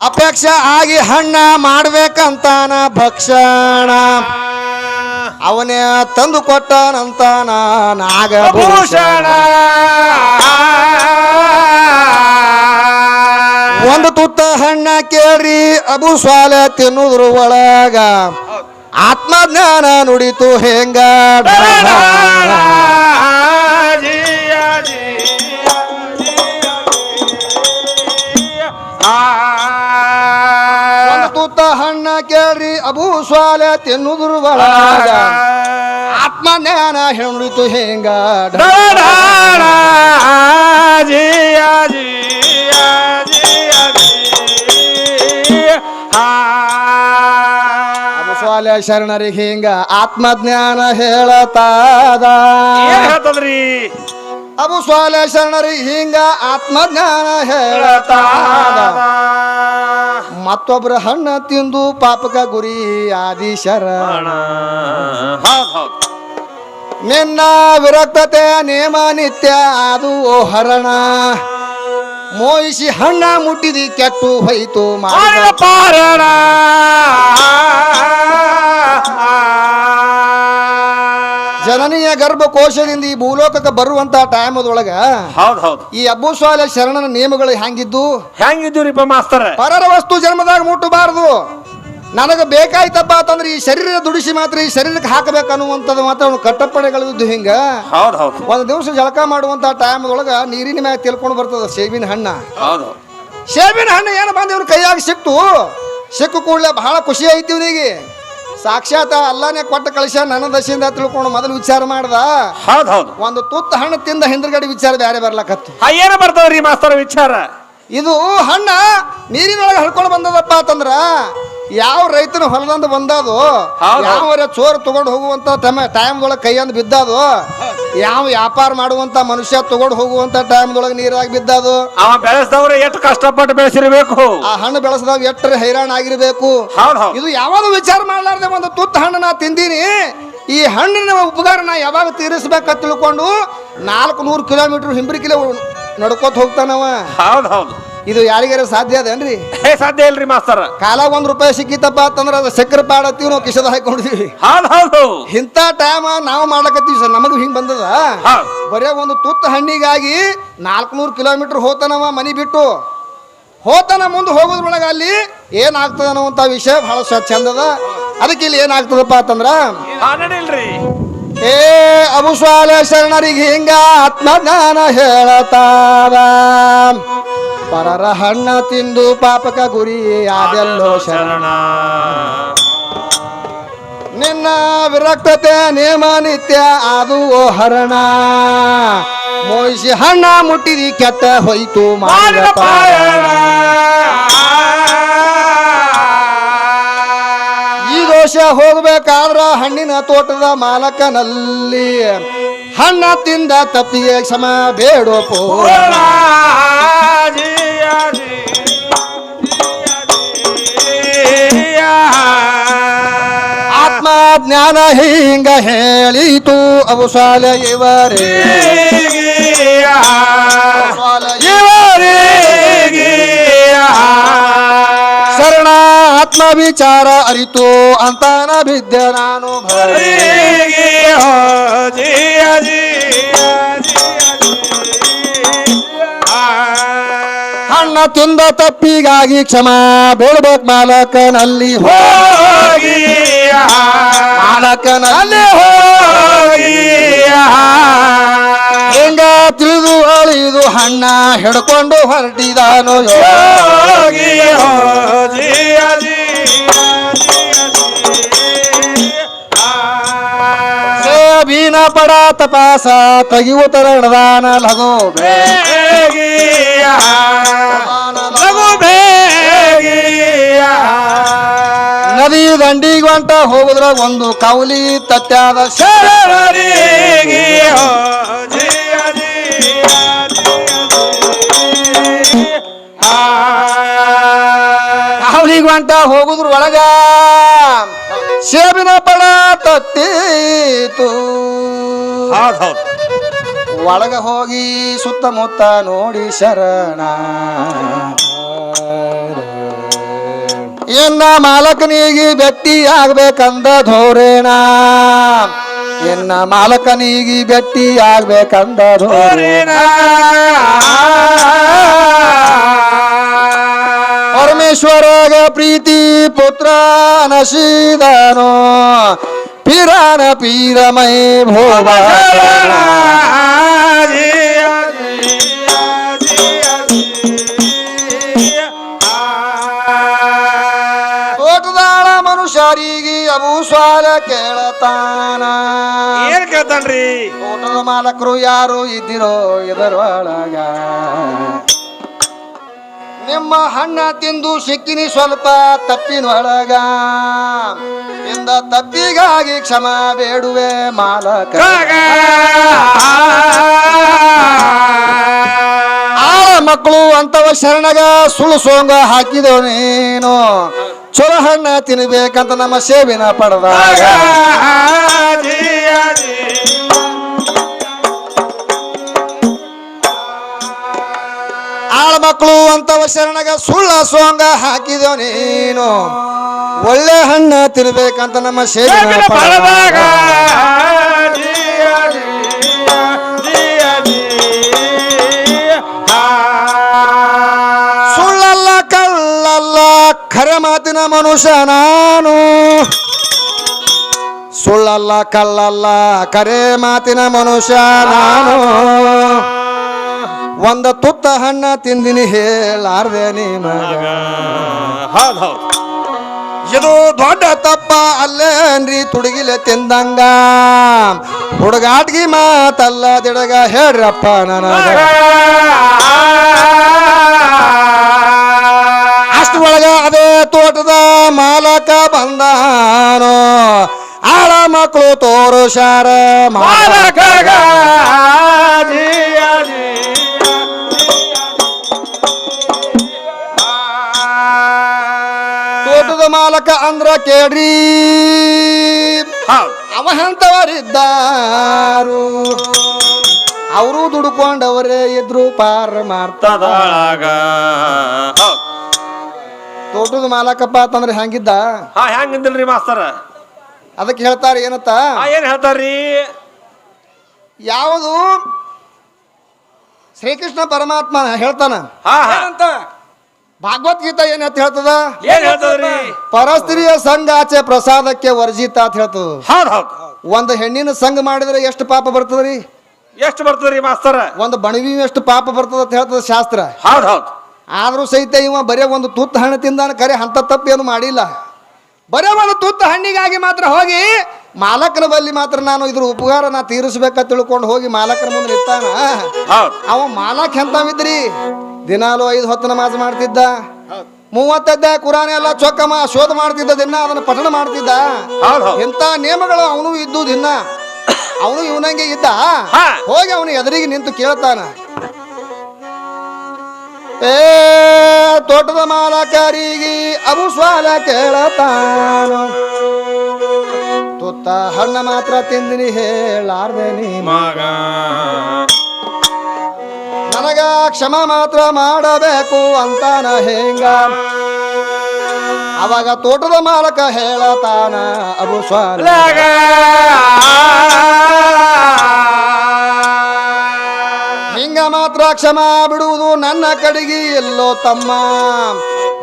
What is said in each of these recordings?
ಅಪೇಕ್ಷೆ ಆಗಿ ಹಣ್ಣ ಮಾಡ್ಬೇಕಂತಾನ ಭಕ್ಷಣ ಅವನೇ ತಂದು ಕೊಟ್ಟನಂತಾನ ನಾಗಭೂಷಣ ಒಂದು ತುತ್ತ ಹಣ್ಣ ಕೇಳ್ರಿ ಅಬು ಸ್ವಾಲೆ ತಿನ್ನುದ್ರ ಒಳಗ ಆತ್ಮಜ್ಞಾನ ನುಡಿತು ಹೆಂಗ ಒಂದು ತುತ್ತ ಹಣ್ಣ ಕೇಳ್ರಿ ಅಬು ಸ್ವಾಲೆ ತಿನ್ನುದ್ರ ಒಳಗ ಆತ್ಮಜ್ಞಾನ ನುಡಿತು ಹೆಂಗ ಶರಣರಿಗೆ ಹಿಂಗ ಆತ್ಮಜ್ಞಾನ ಹೇಳತಾದ ಅಬು ಸ್ವಾಲೆ ಶರಣರಿಗೆ ಹಿಂಗ ಆತ್ಮಜ್ಞಾನ ಹೇಳತಾದ ಮತ್ತೊಬ್ಬರ ಹಣ್ಣ ತಿಂದು ಪಾಪಕ ಗುರಿ ಆದಿ ಶರಣ ನಿನ್ನ ವಿರಕ್ತತೆ ನೇಮ ನಿತ್ಯ ಅದು ಹರಣ ಮೋಯಿಸಿ ಹಣ್ಣ ಮುಟ್ಟಿದಿ ಕೆಟ್ಟು ಹೋಯ್ತು ಮಾಡಿದ ಪಾರಣ ಜನನಿಯ ಗರ್ಭಕೋಶದಿಂದ ಈ ಭೂಲೋಕಕ್ಕೆ ಬರುವಂತ ಟೈಮದೊಳಗ ಈ ಅಬ್ಬು ಸ್ವಾಲೆ ಶರಣನ ನಿಯಮಗಳು ಹೆಂಗಿದ್ದು ಮಾಸ್ತರ ಪರರ ವಸ್ತು ಜನ್ಮದಾಗ ಮುಟ್ಟಬಾರದು ನನಗೆ ಬೇಕಾಯ್ತಪ್ಪ ಅಂತಂದ್ರೆ ಈ ಶರೀರ ದುಡಿಸಿ ಮಾತ್ರ ಈ ಶರೀರಕ್ಕೆ ಹಾಕಬೇಕನ್ನುವಂಥದ್ದು ಮಾತ್ರ ಅವ್ನು ಕಟ್ಟಪ್ಪಣೆಗಳಿದ್ದು ಹಿಂಗ ಒಂದು ದಿವಸ ಜಳಕ ಮಾಡುವಂತ ಟೈಮದೊಳಗ ನೀರಿನ ಮ್ಯಾಗ ತಿಳ್ಕೊಂಡು ಬರ್ತದ ಸೇಬಿನ ಹಣ್ಣ ಸೇಬಿನ ಹಣ್ಣು ಏನು ಬಂದು ಇವ್ನ ಕೈಯಾಗ ಸಿಕ್ಕು ಕೂಡಲೇ ಬಹಳ ಖುಷಿ ಐತಿ ಇವನಿಗೆ ಸಾಕ್ಷಾತ್ ಅಲ್ಲಾನೇ ಕೊಟ್ಟ ಕಳಿಸ ನನ್ನ ದಶೆಯಿಂದ ತಿಳ್ಕೊಂಡು ಮೊದಲು ವಿಚಾರ ಮಾಡ್ದ ಒಂದು ತುತ್ತ ಹಣ್ಣು ತಿಂದ ಹಿಂದ್ಗಡೆ ವಿಚಾರ ಬೇರೆ ಬರ್ಲಕತ್ತು ಏನ ಬರ್ತಾವ್ರಿ ಮಾಸ್ತರ ವಿಚಾರ ಇದು ಹಣ್ಣ ನೀರಿನೊಳಗೆ ಹಳ್ಕೊಂಡು ಬಂದದಪ್ಪ ಅಂತಂದ್ರ ಯಾವ ರೈತನ ಹೊಲದಂದು ಬಂದದು ಯಾವ ಚೋರ್ ತಗೊಂಡು ಹೋಗುವಂತ ಟೈಮ್ದೊಳಗೆ ಕೈಯಂದು ಬಿದ್ದದು ಯಾವ ವ್ಯಾಪಾರ ಮಾಡುವಂತ ಮನುಷ್ಯ ತಗೊಂಡು ಹೋಗುವಂತ ಟೈಮ್ದೊಳಗೆ ನೀರಾಗಿ ಬಿದ್ದದು ಅವ ಬೆಳೆಸಿದವ್ರು ಎಷ್ಟು ಕಷ್ಟಪಟ್ಟು ಬೆಳೆಸಿರ್ಬೇಕು ಆ ಹಣ್ಣು ಬೆಳೆಸಿದವ್ ಎಟ್ಟರೆ ಹೈರಾಣ ಆಗಿರ್ಬೇಕು ಇದು ಯಾವಾಗ ವಿಚಾರ ಮಾಡ್ಲಾರ್ದೆ ಒಂದು ತುತ್ತ ಹಣ್ಣು ನಾ ತಿಂದೀನಿ ಈ ಹಣ್ಣಿನ ಉಪಕಾರ ನಾ ಯಾವಾಗ ತೀರಿಸ್ಬೇಕಂತ ತಿಳ್ಕೊಂಡು 400 ಕಿಲೋಮೀಟರ್ ಹಿಂಬ್ರಿಕಿಲೆ ನಡ್ಕೋತ ಹೋಗ್ತಾನವ ಇದು ಯಾರಿಗಾರ ಸಾಧ್ಯ ಅದೇನ್ರಿ ಸಾಧ್ಯ ಇಲ್ರಿ ಮಾಸ್ತರ ಕಾಲ ₹1 ಸಿಕ್ಕಿತಪ್ಪ ಅಂತಂದ್ರ ಅದು ಸಕ್ಕರೆ ಪಾಡತ್ತೀವಿ ನಾವು ಕಿಶದ ಹಾಕೊಂಡಿದೀವಿ ಇಂಥ ಟೈಮ್ ನಾವು ಮಾಡ್ಲಕತ್ತೀವಿ ಸರ್ ನಮಗೂ ಹಿಂಗ್ ಬಂದದ ಬರೇ ಒಂದು ತುತ್ತ ಹಣ್ಣಿಗಾಗಿ 400 ಕಿಲೋಮೀಟರ್ ಹೋತಾನವ ಮನಿ ಬಿಟ್ಟು ಹೋತಾನ ಮುಂದೆ ಹೋಗೋದ್ರೊಳಗ ಅಲ್ಲಿ ಏನಾಗ್ತದ ಅನ್ನುವಂತ ವಿಷಯ ಬಹಳ ಚಂದದ ಅದಕ್ಕೆ ಇಲ್ಲಿ ಏನಾಗ್ತದಪ್ಪ ಅಂತಂದ್ರ ಏ ಅಬು ಸ್ವಾಲೆ ಶರಣರಿಗೆ ಹಿಂಗ ಆತ್ಮಜ್ಞಾನ ಹೇಳತಾವ ಪರರ ಹಣ್ಣ ತಿಂದು ಪಾಪಕ ಗುರಿ ಅದೆಲ್ಲೋ ಶರಣ ನಿನ್ನ ವಿರಕ್ತತೆ ನೇಮ ನಿತ್ಯ ಅದು ಹರಣ ಮೋಯಿಸಿ ಹಣ್ಣ ಮುಟ್ಟಿದಿ ಕೆಟ್ಟ ಹೋಯ್ತು ಮಾಡಿದ ಈ ದೋಷ ಹೋಗ್ಬೇಕಾದ್ರ ಹಣ್ಣಿನ ತೋಟದ ಮಾಲಕನಲ್ಲಿ ಹಣ್ಣ ತಿಂದ ತಪ್ಪಿಗೆ ಕ್ಷಮ ಬೇಡೋ ಪೂರ್ಣ ಆತ್ಮಜ್ಞಾನ ಹಿಂಗ ಹೇಳಿತು ಅಬು ಸ್ವಾಲೆ ಇವರೇ ಶರಣ ಆತ್ಮ ವಿಚಾರ ಅರಿತು ಅಂತಾನ ಬಿದ್ದೆ ನಾನು ಹಣ್ಣ ತಿಂದ ತಪ್ಪಿಗಾಗಿ ಕ್ಷಮ ಬೇಡ್ಬೇಕು ಮಾಲಕನಲ್ಲಿ ಹೋಗಿ ಮಾಲಕನಲ್ಲಿ ಹೋಗಿ ಹೆಂಗ ತಿಳಿದು ಅಳಿದು ಹಣ್ಣ ಹಿಡ್ಕೊಂಡು ಹೊರಟಿದಾನು ಯೋಗಿ ಸೇಬಿನ ಪಡ ತಪಾಸ ತೆಗಿಯುತ್ತರ ನಡೆದಾನ ಲಘು ನದಿ ದಂಡಿಗೆ ಹೊಂಟ ಹೋಗುದ್ರ ಒಂದು ಕೌಲಿ ತತ್ಯಾದ ಕೌಲಿಗೆ ಹೊಂಟ ಹೋಗುದ್ರ ಒಳಗ ಸೇಬಿನ ಪಡ ತತ್ತೀತು ಒಳಗ ಹೋಗಿ ಸುತ್ತಮುತ್ತ ನೋಡಿ ಶರಣ ಎನ್ನ ಮಾಲಕನಿಗೆ ಭೇಟಿ ಆಗ್ಬೇಕಂದ ಧೋರೇಣ ಎನ್ನ ಮಾಲಕನಿಗೆ ಭೇಟಿ ಆಗ್ಬೇಕಂದ ಧೋರೇಣ ಪರಮೇಶ್ವರಗ ಪ್ರೀತಿ ಪುತ್ರ ನಶೀದನೋ ಪೀರಾನ ಪೀರಮೈ ಭೋಗ ತೋಟದಾಳ ಮನುಷ್ಯರಿಗೆ ಅಬು ಸ್ವಾಲ ಕೇಳತಾನ ಏನ್ ಕೇಳ್ತಾನ್ರಿ ತೋಟದ ಮಾಲಕರು ಯಾರು ಇದ್ದಿರೋ ಇದರೊಳಗ ನಿಮ್ಮ ಹಣ್ಣ ತಿಂದು ಸಿಕ್ಕಿನಿ ಸ್ವಲ್ಪ ತಪ್ಪಿನೊಳಗ ಇಂದ ತಪ್ಪಿಗಾಗಿ ಕ್ಷಮ ಬೇಡುವೆ ಮಾಲಕ ಆಳ ಮಕ್ಕಳು ಅಂತವ ಶರಣಗ ಸುಳ್ಳು ಸೋಂಗ ಹಾಕಿದವ ನೀನು ಚೊಲ ಹಣ್ಣ ತಿನ್ಬೇಕಂತ ನಮ್ಮ ಸೇವಿನ ಪಡೆದಾಗ ಆಳ ಮಕ್ಕಳು ಅಂತವ ಶರಣಗ ಸುಳ್ಳ ಸೋಂಗ ಹಾಕಿದವ ನೀನು ಒಳ್ಳೆ ಹಣ್ಣ ತಿನ್ಬೇಕಂತ ನಮ್ಮ ಸೇವಿನ ಪಡೆದಾಗ ಸುಳ್ಳಲ್ಲ ಕಳ್ಳಲ್ಲ ಖರೆ ಮಾತಿನ ಮನುಷ್ಯ ನಾನು ಸುಳ್ಳಲ್ಲ ಕಳ್ಳಲ್ಲ ಕರೆ ಮಾತಿನ ಮನುಷ್ಯ ನಾನು ಒಂದ ತುತ್ತ ಹಣ್ಣ ತಿಂದಿನಿ ಹೇಳಾರ್ದೆ ನಿಮಗ ಇದು ದೊಡ್ಡ ತಪ್ಪ ಅಲ್ಲೇನ್ರಿ ತುಡುಗಿಲೆ ತಿಂದಂಗ ಹುಡುಗಾಟ್ಗಿ ಮಾತಲ್ಲ ದಿಡಗ ಹೇಳ್ರಪ್ಪ ನನಗ ಅಷ್ಟು ಒಳಗ ಅದೇ ತೋಟದ ಮಾಲಕ ಬಂದಾನೋ ಆಳ ಮಕ್ಕಳು ತೋರುಷಾರ ಮಾಲಕ ತೋಟದ ಮಾಲಕ ಅಂದ್ರ ಕೇಳ್ರಿ ಅವ ಎಂತವರಿದ್ದಾರು ಅವರು ದುಡ್ಕೊಂಡವರೇ ಇದ್ರು ಪಾರ ಮಾಡ್ತದ ತೋಟದ ಮಾಲಕಪ್ಪ ಅಂತಂದ್ರೆ ಹೆಂಗಿದ್ದ ಹೆಂಗಿದ್ದಿಲ್ರಿ ಮಾಸ್ತರ ಅದಕ್ಕೆ ಹೇಳ್ತಾರೆ ಏನತ್ತ ಏನ್ ಹೇಳ್ತಾರ್ರಿ ಯಾವುದು ಶ್ರೀಕೃಷ್ಣ ಪರಮಾತ್ಮ ಹೇಳ್ತಾನ ಭಾಗವದ್ಗೀತಾ ಏನ್ ಅಂತ ಹೇಳ್ತದ ಏನ್ ಹೇಳ್ತದ್ರಿ ಪರಸ್ತ್ರೀಯ ಸಂಘ ಆಚೆ ಪ್ರಸಾದಕ್ಕೆ ವರ್ಜಿತ ಅಂತ ಹೇಳ್ತದ ಒಂದು ಹೆಣ್ಣಿನ ಸಂಘ ಮಾಡಿದ್ರೆ ಎಷ್ಟು ಪಾಪ ಬರ್ತದ್ರಿ ಎಷ್ಟು ಬರ್ತದ್ರಿ ಮಾಸ್ತರ ಒಂದು ಬಣವಿ ಎಷ್ಟು ಪಾಪ ಬರ್ತದ ಅಂತ ಹೇಳ್ತದ ಶಾಸ್ತ್ರ ಆದ್ರೂ ಸಹಿತ ಇವ ಬರೇ ಒಂದು ತುತ್ತ ಹಣ್ಣು ತಿಂದಾನ ಕರೆ ಅಂತ ತಪ್ಪೇನು ಮಾಡಿಲ್ಲ ಬರೇ ಒಂದು ತುತ್ತ ಹಣ್ಣಿಗಾಗಿ ಮಾತ್ರ ಹೋಗಿ ಮಾಲಕನ ಬಲ್ಲಿ ಮಾತ್ರ ನಾನು ಇದ್ರ ಉಪಕಾರ ನಾ ತೀರಿಸ್ಬೇಕಂತ ತಿಳ್ಕೊಂಡು ಹೋಗಿ ಮಾಲಕನ ಮುಂದೆ ನಿಂತಾನ ಅವ ಮಾಲಕ್ ಎಂತಾವಿದ್ರಿ ದಿನಾಲು 5 ಹೊತ್ತು ನಮಾಜ್ ಮಾಡ್ತಿದ್ದ 30 ಕುರಾನ್ ಎಲ್ಲ ಚೊಕ್ಕ ಶೋಧ ಮಾಡ್ತಿದ್ದ ದಿನ ಅದನ್ನ ಪಠಣ ಮಾಡ್ತಿದ್ದ ಇಂಥ ನಿಯಮಗಳು ಅವನು ಇದ್ದು ದಿನ ಅವನು ಇವನಂಗೆ ಇದ್ದ ಹೋಗಿ ಅವನು ಎದುರಿಗೆ ನಿಂತು ಕೇಳ್ತಾನ ಏ ತೋಟದ ಮಾಲಕರಿಗೆ ಅಬು ಸ್ವಾಲ ಕೇಳತಾನ ತುತ್ತ ಹಣ್ಣ ಮಾತ್ರ ತಿಂದಿನಿ ಹೇಳಾರ್ದೆ ನೀ ಮಗ ನನಗ ಕ್ಷಮ ಮಾತ್ರ ಮಾಡಬೇಕು ಅಂತಾನ ಹೆಂಗ ಅವಾಗ ತೋಟದ ಮಾಲಕ ಹೇಳತಾನ ಅಬು ಸ್ವಾಲ ಹಿಂಗ ಮಾತ್ರ ಕ್ಷಮ ಬಿಡುವುದು ನನ್ನ ಕಡೆಗೆ ಎಲ್ಲೋ ತಮ್ಮ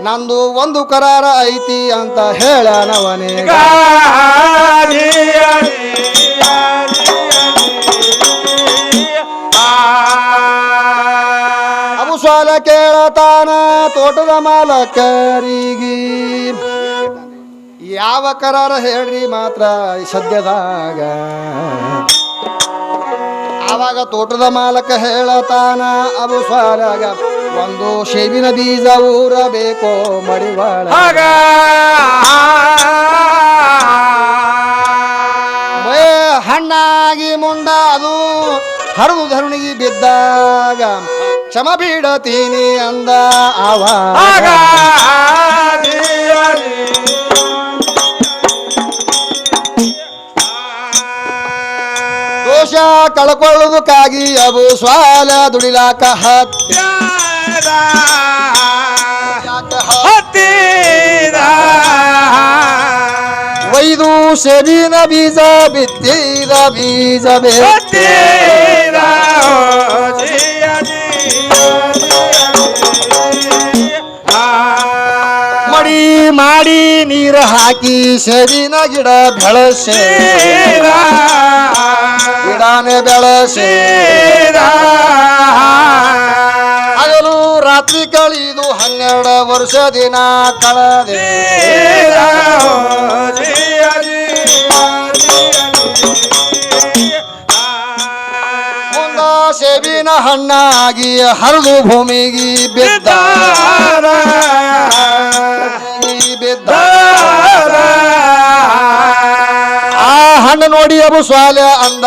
ನಂದು ಒಂದು ಕರಾರ ಐತಿ ಅಂತ ಹೇಳನವನೇ ಅಬು ಸ್ವಾಲ ಕೇಳತಾನ ತೋಟದ ಮಾಲಕರಿಗೆ ಯಾವ ಕರಾರ ಹೇಳ್ರಿ ಮಾತ್ರ ಸದ್ಯದಾಗ ಆವಾಗ ತೋಟದ ಮಾಲಕ ಹೇಳತಾನ ಅಬು ಸ್ವಾಲಗ ಒಂದು ಶೇವಿನ ಬೀಜ ಊರಬೇಕೋ ಮಡಿವಾಳ ಹಣ್ಣಾಗಿ ಮುಂಡ ಅದು ಹರಿದು ಧರಣಿಗೆ ಬಿದ್ದಾಗ ಕ್ಷಮ ಬಿಡತೀನಿ ಅಂದ ಆವಾಗ ದೋಷ ಕಳ್ಕೊಳ್ಳುವುದಕ್ಕಾಗಿ ಅಬು ಸ್ವಾಲ ದುಡಿಲಾಕ ಹತ್ತಿದ ಸೇಬಿನ ಬೀಜ ಬಿತ್ತಿದ ಬೀಜ ಬಿತ್ತಿದ ಮಡಿ ಮಾಡಿ ನೀರು ಹಾಕಿ ಸೇಬಿನ ಗಿಡ ಬೆಳಸೆ ಗಿಡನೇ ಬೆಳಸೆ ಹಗಲು ರಾತ್ರಿ ಕಳೆದು 12 ವರ್ಷ ದಿನ ಕಳೆದೆ ಮುಂದ ಸೇಬಿನ ಹಣ್ಣಾಗಿ ಹರಿದು ಭೂಮಿಗೆ ಬಿದ್ದ ಆ ಹಣ್ಣು ನೋಡಿ ಅಬು ಸ್ವಾಲೆ ಅಂದ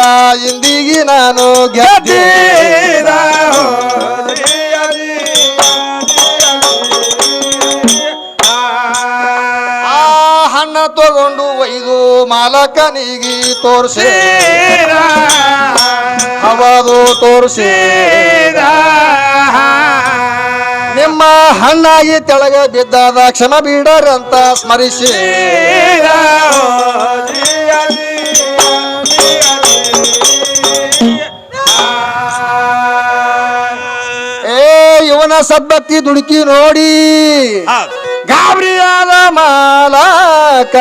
ಇಂದಿಗೆ ನಾನು ಗೆದ್ದೆ ಆ ಹಣ್ಣ ತಗೊಂಡು ಒಯ್ದು ಮಾಲಕನಿಗೆ ತೋರ್ಸೆ ಅವದು ತೋರ್ಸೆ ನಿಮ್ಮ ಹಣ್ಣಾಗಿ ತೆಳಗ ಬಿದ್ದಾದ ಕ್ಷಮ ಬೀಡರಂತ ಸ್ಮರಿಸಿ ಏ ಇವನ ಸದ್ಭಕ್ತಿ ದುಡುಕಿ ನೋಡಿ ಗಾಬರಿಯಾದ ಮಾಲಕ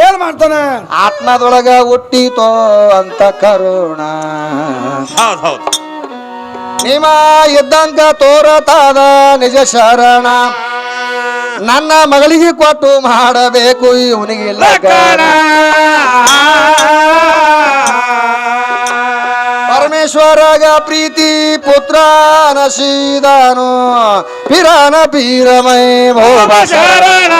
ಏನ್ ಮಾಡ್ತಾನೆ ಆತ್ಮದೊಳಗ ಹುಟ್ಟಿತೋ ಅಂತ ಕರುಣ ನಿಮ್ಮ ಇದ್ದಂಗ ತೋರತಾದ ನಿಜ ಶರಣ ನನ್ನ ಮಗಳಿಗೆ ಕೊಟ್ಟು ಮಾಡಬೇಕು ಇವನಿಗಿಲ್ಲ ಪರಮೇಶ್ವರಗ ಪ್ರೀತಿ ಪುತ್ರ ನಶೀದಾನು ಪಿರಾನ ಪೀರಮೈ ಭೋಗ ಶರಣ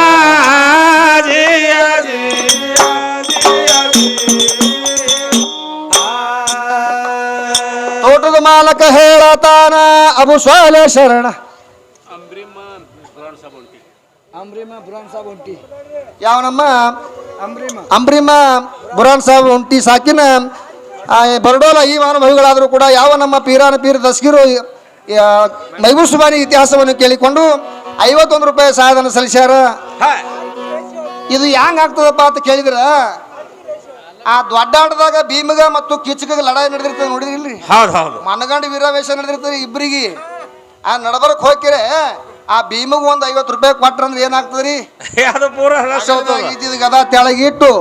ತೋಟದ ಮಾಲಕ ಹೇಳತಾನ ಅಬು ಸ್ವಾಲೆ ಶರಣ ಯಾವನಮ್ಮ ಅಂಬ್ರಿಮ ಬುರಾನ್ ಸಾಬ್ ಉಂಟಿ ಸಾಕಿನ ಬರಡೋಲ ಈ ಮಾನಭವಿಗಳಾದರೂ ಕೂಡ ಯಾವ ನಮ್ಮ ಪೀರಾನ ಪೀರ ದಸ್ಗಿರು ಮೈಬೂರ್ ಸುಬಾನಿ ಇತಿಹಾಸವನ್ನು ಕೇಳಿಕೊಂಡು 51 ರೂಪಾಯಿ ಸಹಾಯಧನ ಸಲ್ಲಿಸ್ಯಾರ. ಇದು ಹ್ಯಾಂಗ ಆಗ್ತದಪ್ಪ ಅಂತ ಕೇಳಿದ್ರ ಆ ದೊಡ್ಡಾಟದಾಗ ಭೀಮಗ ಮತ್ತು ಕಿಚ್ಚಗ ಲಡಾಯಿ ನಡೆದಿರ್ತದೆ ನೋಡಿದ್ರಿ ಮನಗಂಡ ವೀರಾವೇಶ ನಡೆದಿರ್ತದೆ ಇಬ್ಬರಿಗೆ ಆ ನಡಬರಕ್ ಹೋಗ್ಕಿರೆ ಆ ಭೀಮಗ್ ಒಂದ್ 50 ರೂಪಾಯಿ ಕೊಟ್ರಂದ್ರೆ ಏನಾಗ್ತದ್ರಿ ಇದ್ದಿದ್ ಗದ ತೆಳಗಿಟ್ಟು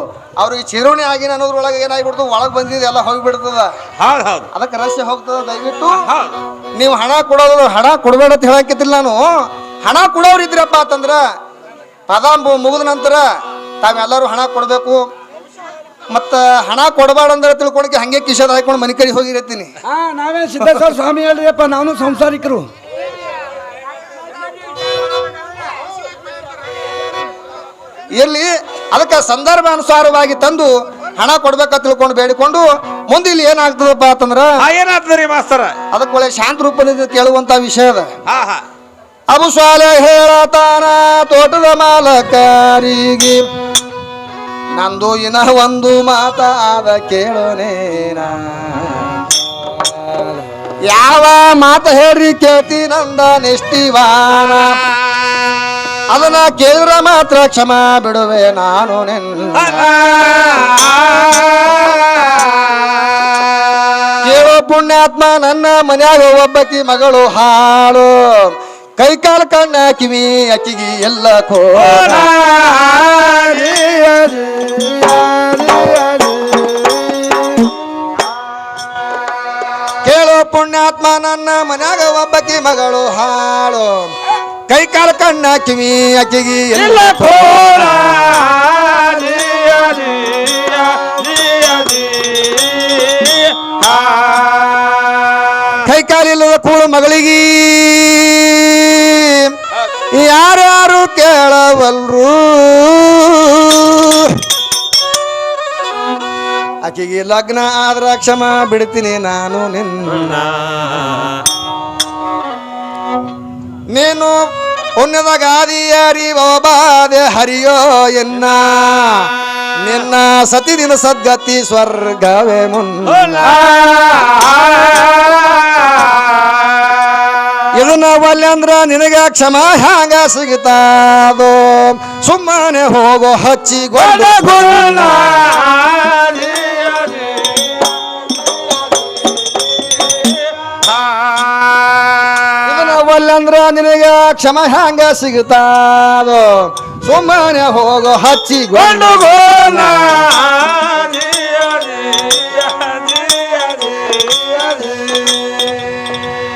ಅವ್ರಿಗೆ ಚಿರುಣಿ ಆಗಿನ ಅನ್ನೋದ್ರೊಳಗೆ ಏನಾಗ್ಬಿಡ್ತು ಒಳಗ್ ಬಂದಿದ್ದು ಎಲ್ಲ ಹೋಗ್ಬಿಡ್ತದ ಅದಕ್ಕೆ ರಸ್ತೆ ಹೋಗ್ತದ. ದಯವಿಟ್ಟು ನೀವು ಹಣ ಕೊಡೋದು ಹಣ ಕೊಡ್ಬೇಡ ಅಂತ ಹೇಳಕ್ಕಿತ್ತಿಲ್ಲ ನಾನು. ಹಣ ಕೊಡೋರು ಇದ್ರಪ್ಪ ಅಂತಂದ್ರ ಪದ ಮುಗಿದ ನಂತರ ತಾವೆಲ್ಲರೂ ಹಣ ಕೊಡ್ಬೇಕು. ಮತ್ತ ಹಣ ಕೊಡಬೇಡ ಅಂದ್ರೆ ತಿಳ್ಕೊಳಕ್ಕೆ ಹಂಗೆ ಕಿಶದ ಹಾಕೊಂಡು ಮನೆ ಕಡೆ ಹೋಗಿರತ್ತೀನಿ. ನಾವೇ ಸಿದ್ದೇಶ್ವರ ಸ್ವಾಮಿ ಹೇಳ್ರಿಯಪ್ಪ, ನಾನು ಸಂಸಾರಿಕರು. ಇರ್ಲಿ, ಅದಕ್ಕೆ ಸಂದರ್ಭ ಅನುಸಾರವಾಗಿ ತಂದು ಹಣ ಕೊಡ್ಬೇಕಂತ ತಿಳ್ಕೊಂಡು ಬೇಡಿಕೊಂಡು ಮುಂದೆ ಇಲ್ಲಿ ಏನಾಗ್ತದಪ್ಪ ಅಂತಂದ್ರ ಏನಾಗ್ತದ್ರಿ ಮಾಸ್ತರ? ಅದಕ್ಕೆ ಒಳ್ಳೆ ಶಾಂತ ರೂಪದಿಂದ ಕೇಳುವಂತ ವಿಷಯ ಅದ. ಅಬು ಸ್ವಾಲೆ ಹೇಳತಾನ ತೋಟದ ಮಾಲಕರಿಗೆ, ನಂದು ಇನ ಒಂದು ಮಾತಾದ ಕೇಳೋನೇನ, ಯಾವ ಮಾತ ಹೇಳ್ರಿ ಕೇಳ್ತಿ ನಂದ ನಿಷ್ಠಿವಾನ, ಅದನ್ನ ಕೇಳಿದ್ರ ಮಾತ್ರ ಕ್ಷಮ ಬಿಡುವೆ ನಾನು ನಿನ್ನ. ಕೇಳೋ ಪುಣ್ಯಾತ್ಮ, ನನ್ನ ಮನ್ಯಾಗ ಒಬ್ಬಕಿ ಮಗಳು ಹಾಳು, ಕೈಕಾಲು ಕಣ್ಣ ಕಿವಿ ಅಕ್ಕಿಗಿ ಎಲ್ಲ ಕೋಣ. ಕೇಳೋ ಪುಣ್ಯಾತ್ಮ, ನನ್ನ ಮನ್ಯಾಗ ಒಬ್ಬಕಿ ಮಗಳು ಹಾಳು, ಕೈಕಾಲು ಕಣ್ಣ ಕಿವಿ ಅಕ್ಕಿಗಿ ಎಲ್ಲ ಕೋಣ. ಕೈಕಾಲಿಲ್ಲದ ಕೂಳು ಮಗಳಿಗೆ ಯಾರ್ಯಾರು ಕೇಳವಲ್ರು, ಆಕೆಗೆ ಲಗ್ನ ಆದ್ರ ಕ್ಷಮ ಬಿಡ್ತೀನಿ ನಾನು ನಿನ್ನ. ನೀನು ಪುಣ್ಯದಾಗ ಆದಿಯಾರಿ ಬಾದೆ ಹರಿಯೋ ಎನ್ನ, ನಿನ್ನ ಸತಿ ದಿನ ಸದ್ಗತಿ ಸ್ವರ್ಗವೇ ಮುನ್ನ. ಇದು ಇದನ್ನ ಒಲ್ಲೆಂದ್ರ ನಿನಗ ಕ್ಷಮ ಹ್ಯಾಂಗ ಸಿಗುತ್ತಾದೋ ಸುಮ್ಮನೆ ಹೋಗೋ ಹಚ್ಚಿಗೊಂಡ ಗುಣ ಇದನ್ನ ಒಲ್ಲೆಂದ್ರ ನಿನಗ ಕ್ಷಮ ಹ್ಯಾಂಗ ಸಿಗುತ್ತಾದೋ ಸುಮ್ಮನೆ ಹೋಗೋ ಹಚ್ಚಿಗೊಂಡ ಗುಣ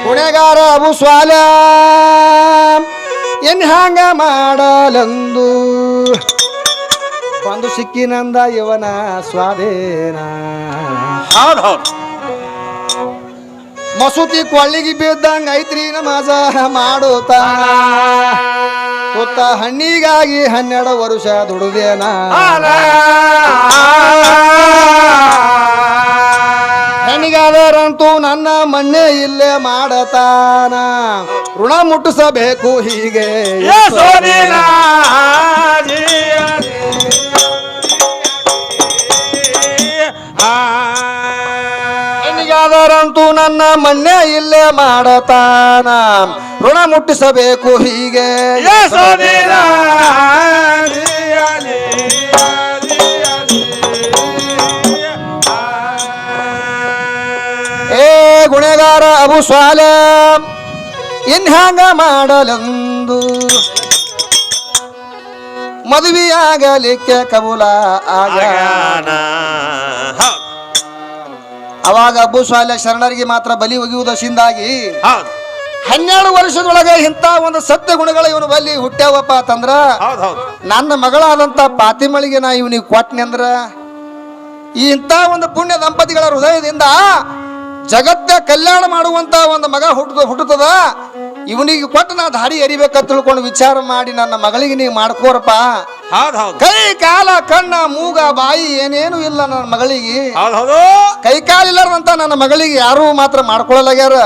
ಗುಣೆಗಾರ ಅಬು ಸ್ವಾಲ ಎನ್ ಹ್ಯಾಂಗ ಮಾಡಲೆಂದು ಒಂದು ಸಿಕ್ಕಿನಂದ ಇವನ ಸ್ವಾಧೀನ ಹೌದ್ ಹೌದ್ ಮಸೂತಿ ಕೊಳ್ಳಿಗೆ ಬಿದ್ದಂಗ ಐತ್ರಿ ನಮಾಜ ಮಾಡುತ್ತಾ ಕೊತ್ತ ಹಣ್ಣಿಗಾಗಿ 12 ವರ್ಷ ದುಡಿದೇನ ಹೆಣ್ಣಿಗಾದರಂತೂ ನನ್ನ ಮಣ್ಣೆ ಇಲ್ಲೇ ಮಾಡತಾನ ಋಣ ಮುಟ್ಟಿಸಬೇಕು ಹೀಗೆ ಹೆಣ್ಣಿಗಾದರಂತೂ ನನ್ನ ಮಣ್ಣೆ ಇಲ್ಲೇ ಮಾಡತಾನ ಋಣ ಮುಟ್ಟಿಸಬೇಕು ಹೀಗೆ ಏ ಗುಣೆಗಾರ ಅಬು ಸ್ವಾಲ ಇನ್ ಹ್ಯಾಂಗ ಮಾಡಲೆಂದು ಮದುವೆಯಾಗಲಿಕ್ಕೆ ಕಬೂಲ ಆಗ ಅವಾಗ ಅಬು ಸ್ವಾಲ ಶರಣರಿಗೆ ಮಾತ್ರ ಬಲಿ ಒಗೆಯುವುದರಿಂದಾಗಿ 12 ವರ್ಷದೊಳಗೆ ಇಂಥ ಒಂದು ಸತ್ಯ ಗುಣಗಳು ಇವನು ಬಲ್ಲಿ ಹುಟ್ಟ್ಯಾವಪ್ಪ ಅಂತಂದ್ರ ನನ್ನ ಮಗಳಾದಂತ ಪಾತಿಮಳಿಗೆ ನಾ ಇವನಿಗೆ ಕೊಟ್ಟನೆ ಅಂದ್ರ ಇಂಥ ಒಂದು ಪುಣ್ಯ ದಂಪತಿಗಳ ಹೃದಯದಿಂದ ಜಗತ್ತ ಕಲ್ಯಾಣ ಮಾಡುವಂತ ಒಂದು ಮಗ ಹುಟ್ಟುತ್ತದ ಇವನಿಗೆ ಕೊಟ್ಟು ನಾ ದಾರಿ ಎರಿಬೇಕಂತ ತಿಳ್ಕೊಂಡು ವಿಚಾರ ಮಾಡಿ ನನ್ನ ಮಗಳಿಗೆ ನೀವು ಮಾಡ್ಕೋರಪ್ಪ ಕೈ ಕಾಲ ಕಣ್ಣ ಮೂಗ ಬಾಯಿ ಏನೇನು ಇಲ್ಲ ನನ್ನ ಮಗಳಿಗೆ ಕೈ ಕಾಲಿಲ್ಲದಂತ ನನ್ನ ಮಗಳಿಗೆ ಯಾರು ಮಾತ್ರ ಮಾಡ್ಕೊಳ್ಳಲಾಗ್ಯಾರ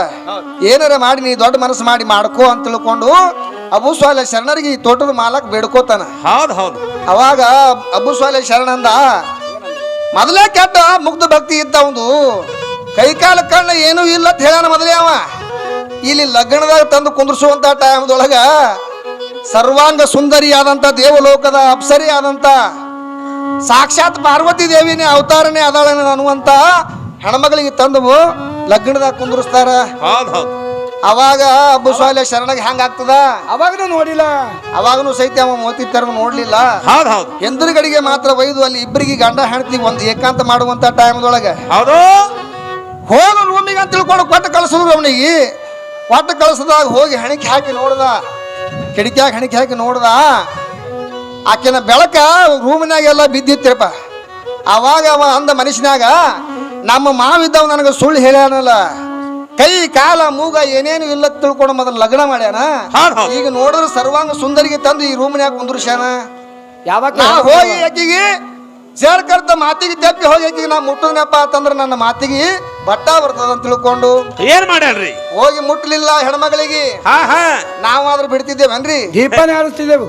ಏನಾರ ಮಾಡಿ ನೀ ದೊಡ್ಡ ಮನಸ್ಸು ಮಾಡಿ ಮಾಡ್ಕೋ ಅಂತ ತಿಳ್ಕೊಂಡು ಅಬು ಸ್ವಾಲೆ ಶರಣರಿಗೆ ಈ ತೋಟದ ಮಾಲಕ್ ಬೇಡ್ಕೋತಾನ ಅವಾಗ ಅಬು ಸ್ವಾಲೆ ಶರಣಂದ ಮೊದಲೇ ಕೆಟ್ಟ ಮುಗ್ಧ ಭಕ್ತಿ ಇದ್ದ ಒಂದು ಕೈಕಾಲ ಕಣ್ಣ ಏನೂ ಇಲ್ಲ ಅಂತ ಹೇಳ್ಯಾನ ಮೊದಲೇ ಅವ ಇಲ್ಲಿ ಲಗ್ನದಾಗ ತಂದು ಕುಂದ್ರಿಸುವಂತ ಟೈಮ್ದೊಳಗ ಸರ್ವಾಂಗ ಸುಂದರಿಯಾದಂತ ದೇವಲೋಕದ ಅಪ್ಸರಿ ಆದಂತ ಸಾಕ್ಷಾತ್ ಪಾರ್ವತಿ ದೇವಿನೇ ಅವತಾರನೇ ಅದಾಳ ಅನ್ನುವಂತ ಹೆಣ್ಮಗಳಿಗೆ ತಂದು ಲಗ್ನದಾಗ ಕುಂದ್ರಿಸ್ತಾರ ಅವಾಗ ಅಬ್ಬು ಸ್ವಾಲೆ ಶರಣಗೆ ಹೆಂಗ ಆಗ್ತದ ಅವಾಗನೂ ನೋಡಿಲ್ಲ ಅವಾಗನು ಸಹಿತ ಅವ ಮೋತಿ ತೆರವು ನೋಡ್ಲಿಲ್ಲ ಎಂದ್ರಗಡಿಗೆ ಮಾತ್ರ ಒಯ್ದು ಅಲ್ಲಿ ಇಬ್ಬರಿಗೆ ಗಂಡ ಹೆಣ್ತಿ ಒಂದು ಏಕಾಂತ ಮಾಡುವಂತ ಟೈಮ್ದೊಳಗ ಹೋಗ ರೂಮಿಗೆ ಅಂತ ತಿಳ್ಕೊಂಡು ಕೊಟ್ಟು ಕಳಿಸಿದ್ರು ಅವನಿಗೆ ಕೊಟ್ಟು ಕಳಿಸಿದಾಗ ಹೋಗಿ ಹೆಣಿಕೆ ಹಾಕಿ ನೋಡ್ದ ಕಿಡಿಕ್ಯಾಗ ಹೆಣಿಕೆ ಹಾಕಿ ನೋಡ್ದ ಆಕೆನ ಬೆಳಕ ರೂಮಿನಾಗೆಲ್ಲ ಬಿದ್ದಿತ್ತಿರಪ್ಪ ಅವಾಗ ಅವ ಅಂದ ಮನುಷ್ಯನಾಗ ನಮ್ಮ ಮಾವಿದ್ದವ ನನಗೆ ಸುಳ್ಳು ಹೇಳ್ಯಾನಲ್ಲ ಕೈ ಕಾಲ ಮೂಗ ಏನೇನು ಇಲ್ಲ ತಿಳ್ಕೊಂಡು ಮೊದಲು ಲಗ್ನ ಮಾಡ್ಯಾನ ಈಗ ನೋಡಿದ್ರೆ ಸರ್ವಾಂಗ ಸುಂದರಿಗೆ ತಂದು ಈ ರೂಮಿನಾಗ ಕುಂದ್ರಸ್ಯಾನ ಯಾವಾಗ ಹೋಗಿ ಆಕಿಗೆ ಸೇರ್ಕರ್ತ ಮಾತಿಗೆ ತೆಪ್ಪಿ ಹೋಗಿ ಆಕಿಗೆ ನಾ ಮುಟ್ಟದ್ನಪ್ಪ ಅಂತಂದ್ರ ನನ್ನ ಮಾತಿಗೆ ಬಟ್ಟ ಬರ್ತದ ಅಂತ ತಿಳ್ಕೊಂಡು ಏನ್ ಮಾಡ್ಯಾಳ್ರಿ ಹೋಗಿ ಮುಟ್ಲಿಲ್ಲ ಹೆಣ್ಮಗಳಿಗೆ ನಾವಾದ್ರೂ ಬಿಡ್ತಿದ್ದೇವನ್ರಿ ದೀಪನೇ ಆರಿಸ್ತಿದ್ದೆವು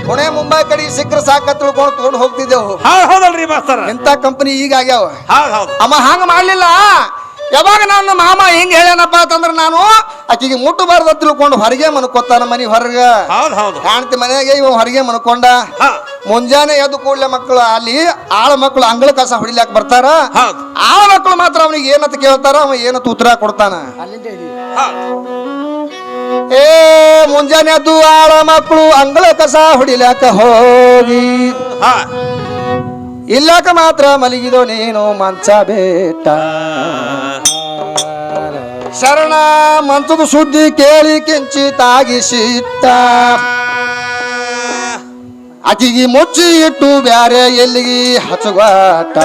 ಪುಣೆ ಮುಂಬೈ ಕಡೆ ಸಿಕ್ಕರೆ ಸಾಕ ತಿಳ್ಕೊಂಡು ತಗೊಂಡು ಹೋಗ್ತಿದ್ದೆವು ಹೌದಲ್ರಿ ಮಾಸ್ತರ ಎಂತ ಕಂಪನಿ ಈಗ ಆಗ್ಯಾವ ಹೌದು ಅಮ್ಮ ಹಂಗ ಮಾಡ್ಲಿಲ್ಲ ಯಾವಾಗ ನನ್ನ ಮಾಮ ಹಿಂಗ ಹೇಳ್ಯಾನಪ್ಪ ಅಂತಂದ್ರ ನಾನು ಆಕಿಗೆ ಮುಟ್ಟಬಾರ್ದು ಅಂತ ತಿಳ್ಕೊಂಡು ಹೊರಗೆ ಮನ್ಕೋತಾನ ಮನಿ ಹೊರಗ ಕಾಣ್ತಿ ಮನೆಯಾಗೆ ಇವ ಹೊರಗೆ ಮನ್ಕೊಂಡ ಮುಂಜಾನೆ ಎದ್ದು ಕೂಡ್ಲೆ ಮಕ್ಕಳು ಅಲ್ಲಿ ಆಳ ಮಕ್ಕಳು ಅಂಗಳ ಕಸ ಹೊಡಿಲಾಕ ಬರ್ತಾರ ಆಳ ಮಕ್ಕಳು ಮಾತ್ರ ಅವನಿಗೆ ಏನಂತ ಕೇಳ್ತಾರ ಅವ ಏನಂತ ಉತ್ತರ ಕೊಡ್ತಾನ ಏ ಮುಂಜಾನೆ ಎದ್ದು ಆಳ ಮಕ್ಕಳು ಅಂಗಳ ಕಸ ಹೊಡಿಲಾಕ ಹೋಗಿ ಇಲ್ಲಾಕ ಮಾತ್ರ ಮಲಗಿದೋ ನೀನು ಮಂಚ ಬೇಟ ಶರಣ ಮಂಚದ ಸುದ್ದಿ ಕೇಳಿ ಕೆಂಚಿ ತಾಗಿಸಿಟ್ಟ ಆಕಿಗೆ ಮುಚ್ಚಿ ಇಟ್ಟು ಬ್ಯಾರೆ ಎಲ್ಲಿಗೆ ಹಚ್ಚುಗಾಟ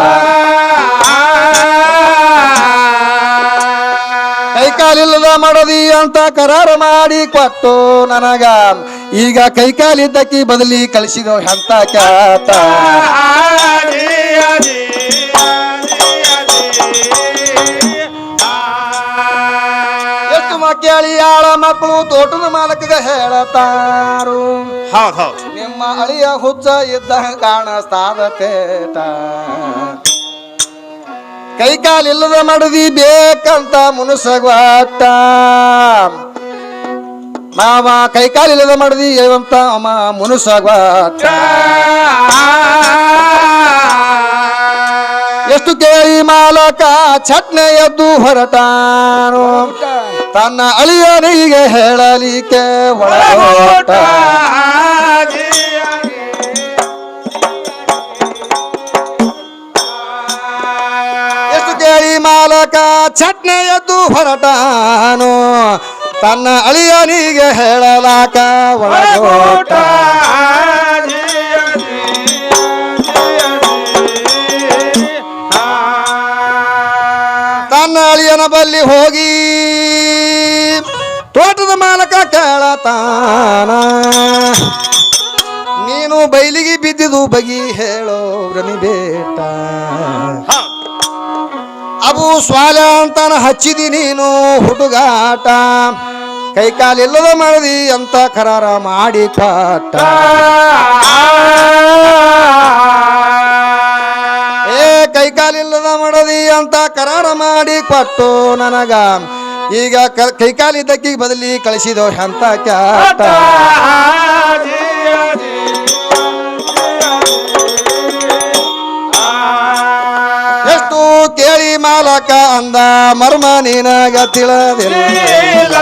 ಕೈಕಾಲಿಲ್ಲದ ಮಾಡದಿ ಅಂತ ಕರಾರ ಮಾಡಿ ಕೊಟ್ಟು ನನಗ ಈಗ ಕೈಕಾಲಿದ್ದಕ್ಕಿ ಬದಲಿ ಕಳಿಸಿದೋ ಎಂತ ಕ್ಯಾತ ಎಷ್ಟು ಮಕ್ಕಳಿ ಆಳ ಮಕ್ಕಳು ತೋಟದ ಮಾಲಕಗ ಹೇಳತಾರು ನಿಮ್ಮ ಅಳಿಯ ಹುಚ್ಚ ಇದ್ದ ಕಾಣಿಸ್ತಾದ ತೇಟ ಕೈಕಾಲಿಲ್ಲದ ಮಾಡದಿ ಬೇಕಂತ ಮುನುಸಗ್ವಾಟ ಮಾವ ಕೈಕಾಲಿಲ್ಲದ ಮಾಡದಿ ಏವಂತ ಅಮ್ಮ ಮುನುಸಾಗ್ವಾಟ ಎಷ್ಟು ಕೇಳಿ ಮಾಲಕ ಚಟ್ನೆ ಎದ್ದು ಹೊರಟಾನು ತನ್ನ ಅಳಿಯನಿಗೆ ಹೇಳಲಿಕ್ಕೆ ಒಳಗೋಟ ಎಷ್ಟು ಕೇಳಿ ಮಾಲಕ ಚಟ್ನೆ ಎದ್ದು ಹೊರಟಾನು ತನ್ನ ಅಳಿಯನಿಗೆ ಹೇಳಲಾಕ ಒಳಗೋಟ ತನ್ನ ಅಳಿಯನ ಬಲ್ಲಿ ಹೋಗಿ ತೋಟದ ಮಾಲಕ ಕೇಳತಾನ ನೀನು ಬೈಲಿಗೆ ಬಿದ್ದಿದು ಬಗಿ ಹೇಳೋ ರನಿ ಬೇಟ ಅಬು ಸ್ವಾಲ ಅಂತಾನ ಹಚ್ಚಿದಿ ನೀನು ಹುಡುಗಾಟ ಕೈಕಾಲಿಲ್ಲದ ಮಾಡದಿ ಅಂತ ಕರಾರ ಮಾಡಿ ಕಾಟ ಏ ಕೈಕಾಲಿಲ್ಲದ ಮಾಡದಿ ಅಂತ ಕರಾರ ಮಾಡಿ ಕೊಟ್ಟು ನನಗ ಈಗ ಕೈಕಾಲಿದ್ದಕ್ಕಿ ಬದಲಿ ಕಳಿಸಿದೋ ಅಂತ ಕ್ಯಾಟ ಎಷ್ಟು ಕೇಳಿ ಮಾಲಕ ಅಂದ ಮರ್ಮ ನಿನಗ ತಿಳಿದಿಲ್ಲ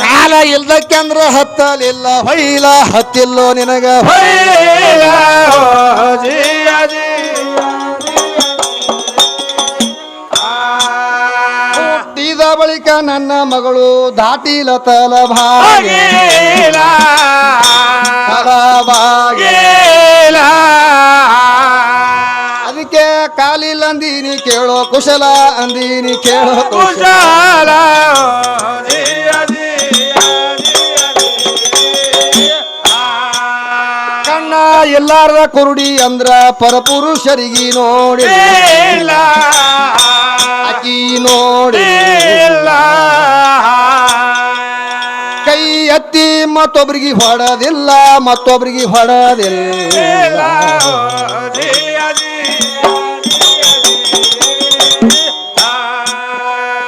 ಕಾಲ ಇಲ್ದಕ್ಕಂದ್ರ ಹತ್ತಲಿಲ್ಲ ಹೊಯ್ಲ ಹತ್ತಿಲ್ಲೋ ನಿನಗ ಹುಟ್ಟಿದ ಬಳಿಕ ನನ್ನ ಮಗಳು ದಾಟಿಲ ತಲಭಾಗಿಲ ಅದಕ್ಕೆ ಕಾಲಿಲ್ಲ ಅಂದೀನಿ ಕೇಳೋ ಕುಶಲ ಅಂದೀನಿ ಕೇಳೋ ಕುಶಲ ಕಣ್ಣ ಎಲ್ಲಾರ ಕುರುಡಿ ಅಂದ್ರ ಪರಪುರುಷರಿಗೆ ನೋಡಿ ಅಕ್ಕಿ ನೋಡಿ ಕೈ ಎತ್ತಿ ಮತ್ತೊಬ್ರಿಗೆ ಹೊಡದಿಲ್ಲ ಮತ್ತೊಬ್ರಿಗೆ ಹೊಡದಿಲ್ಲ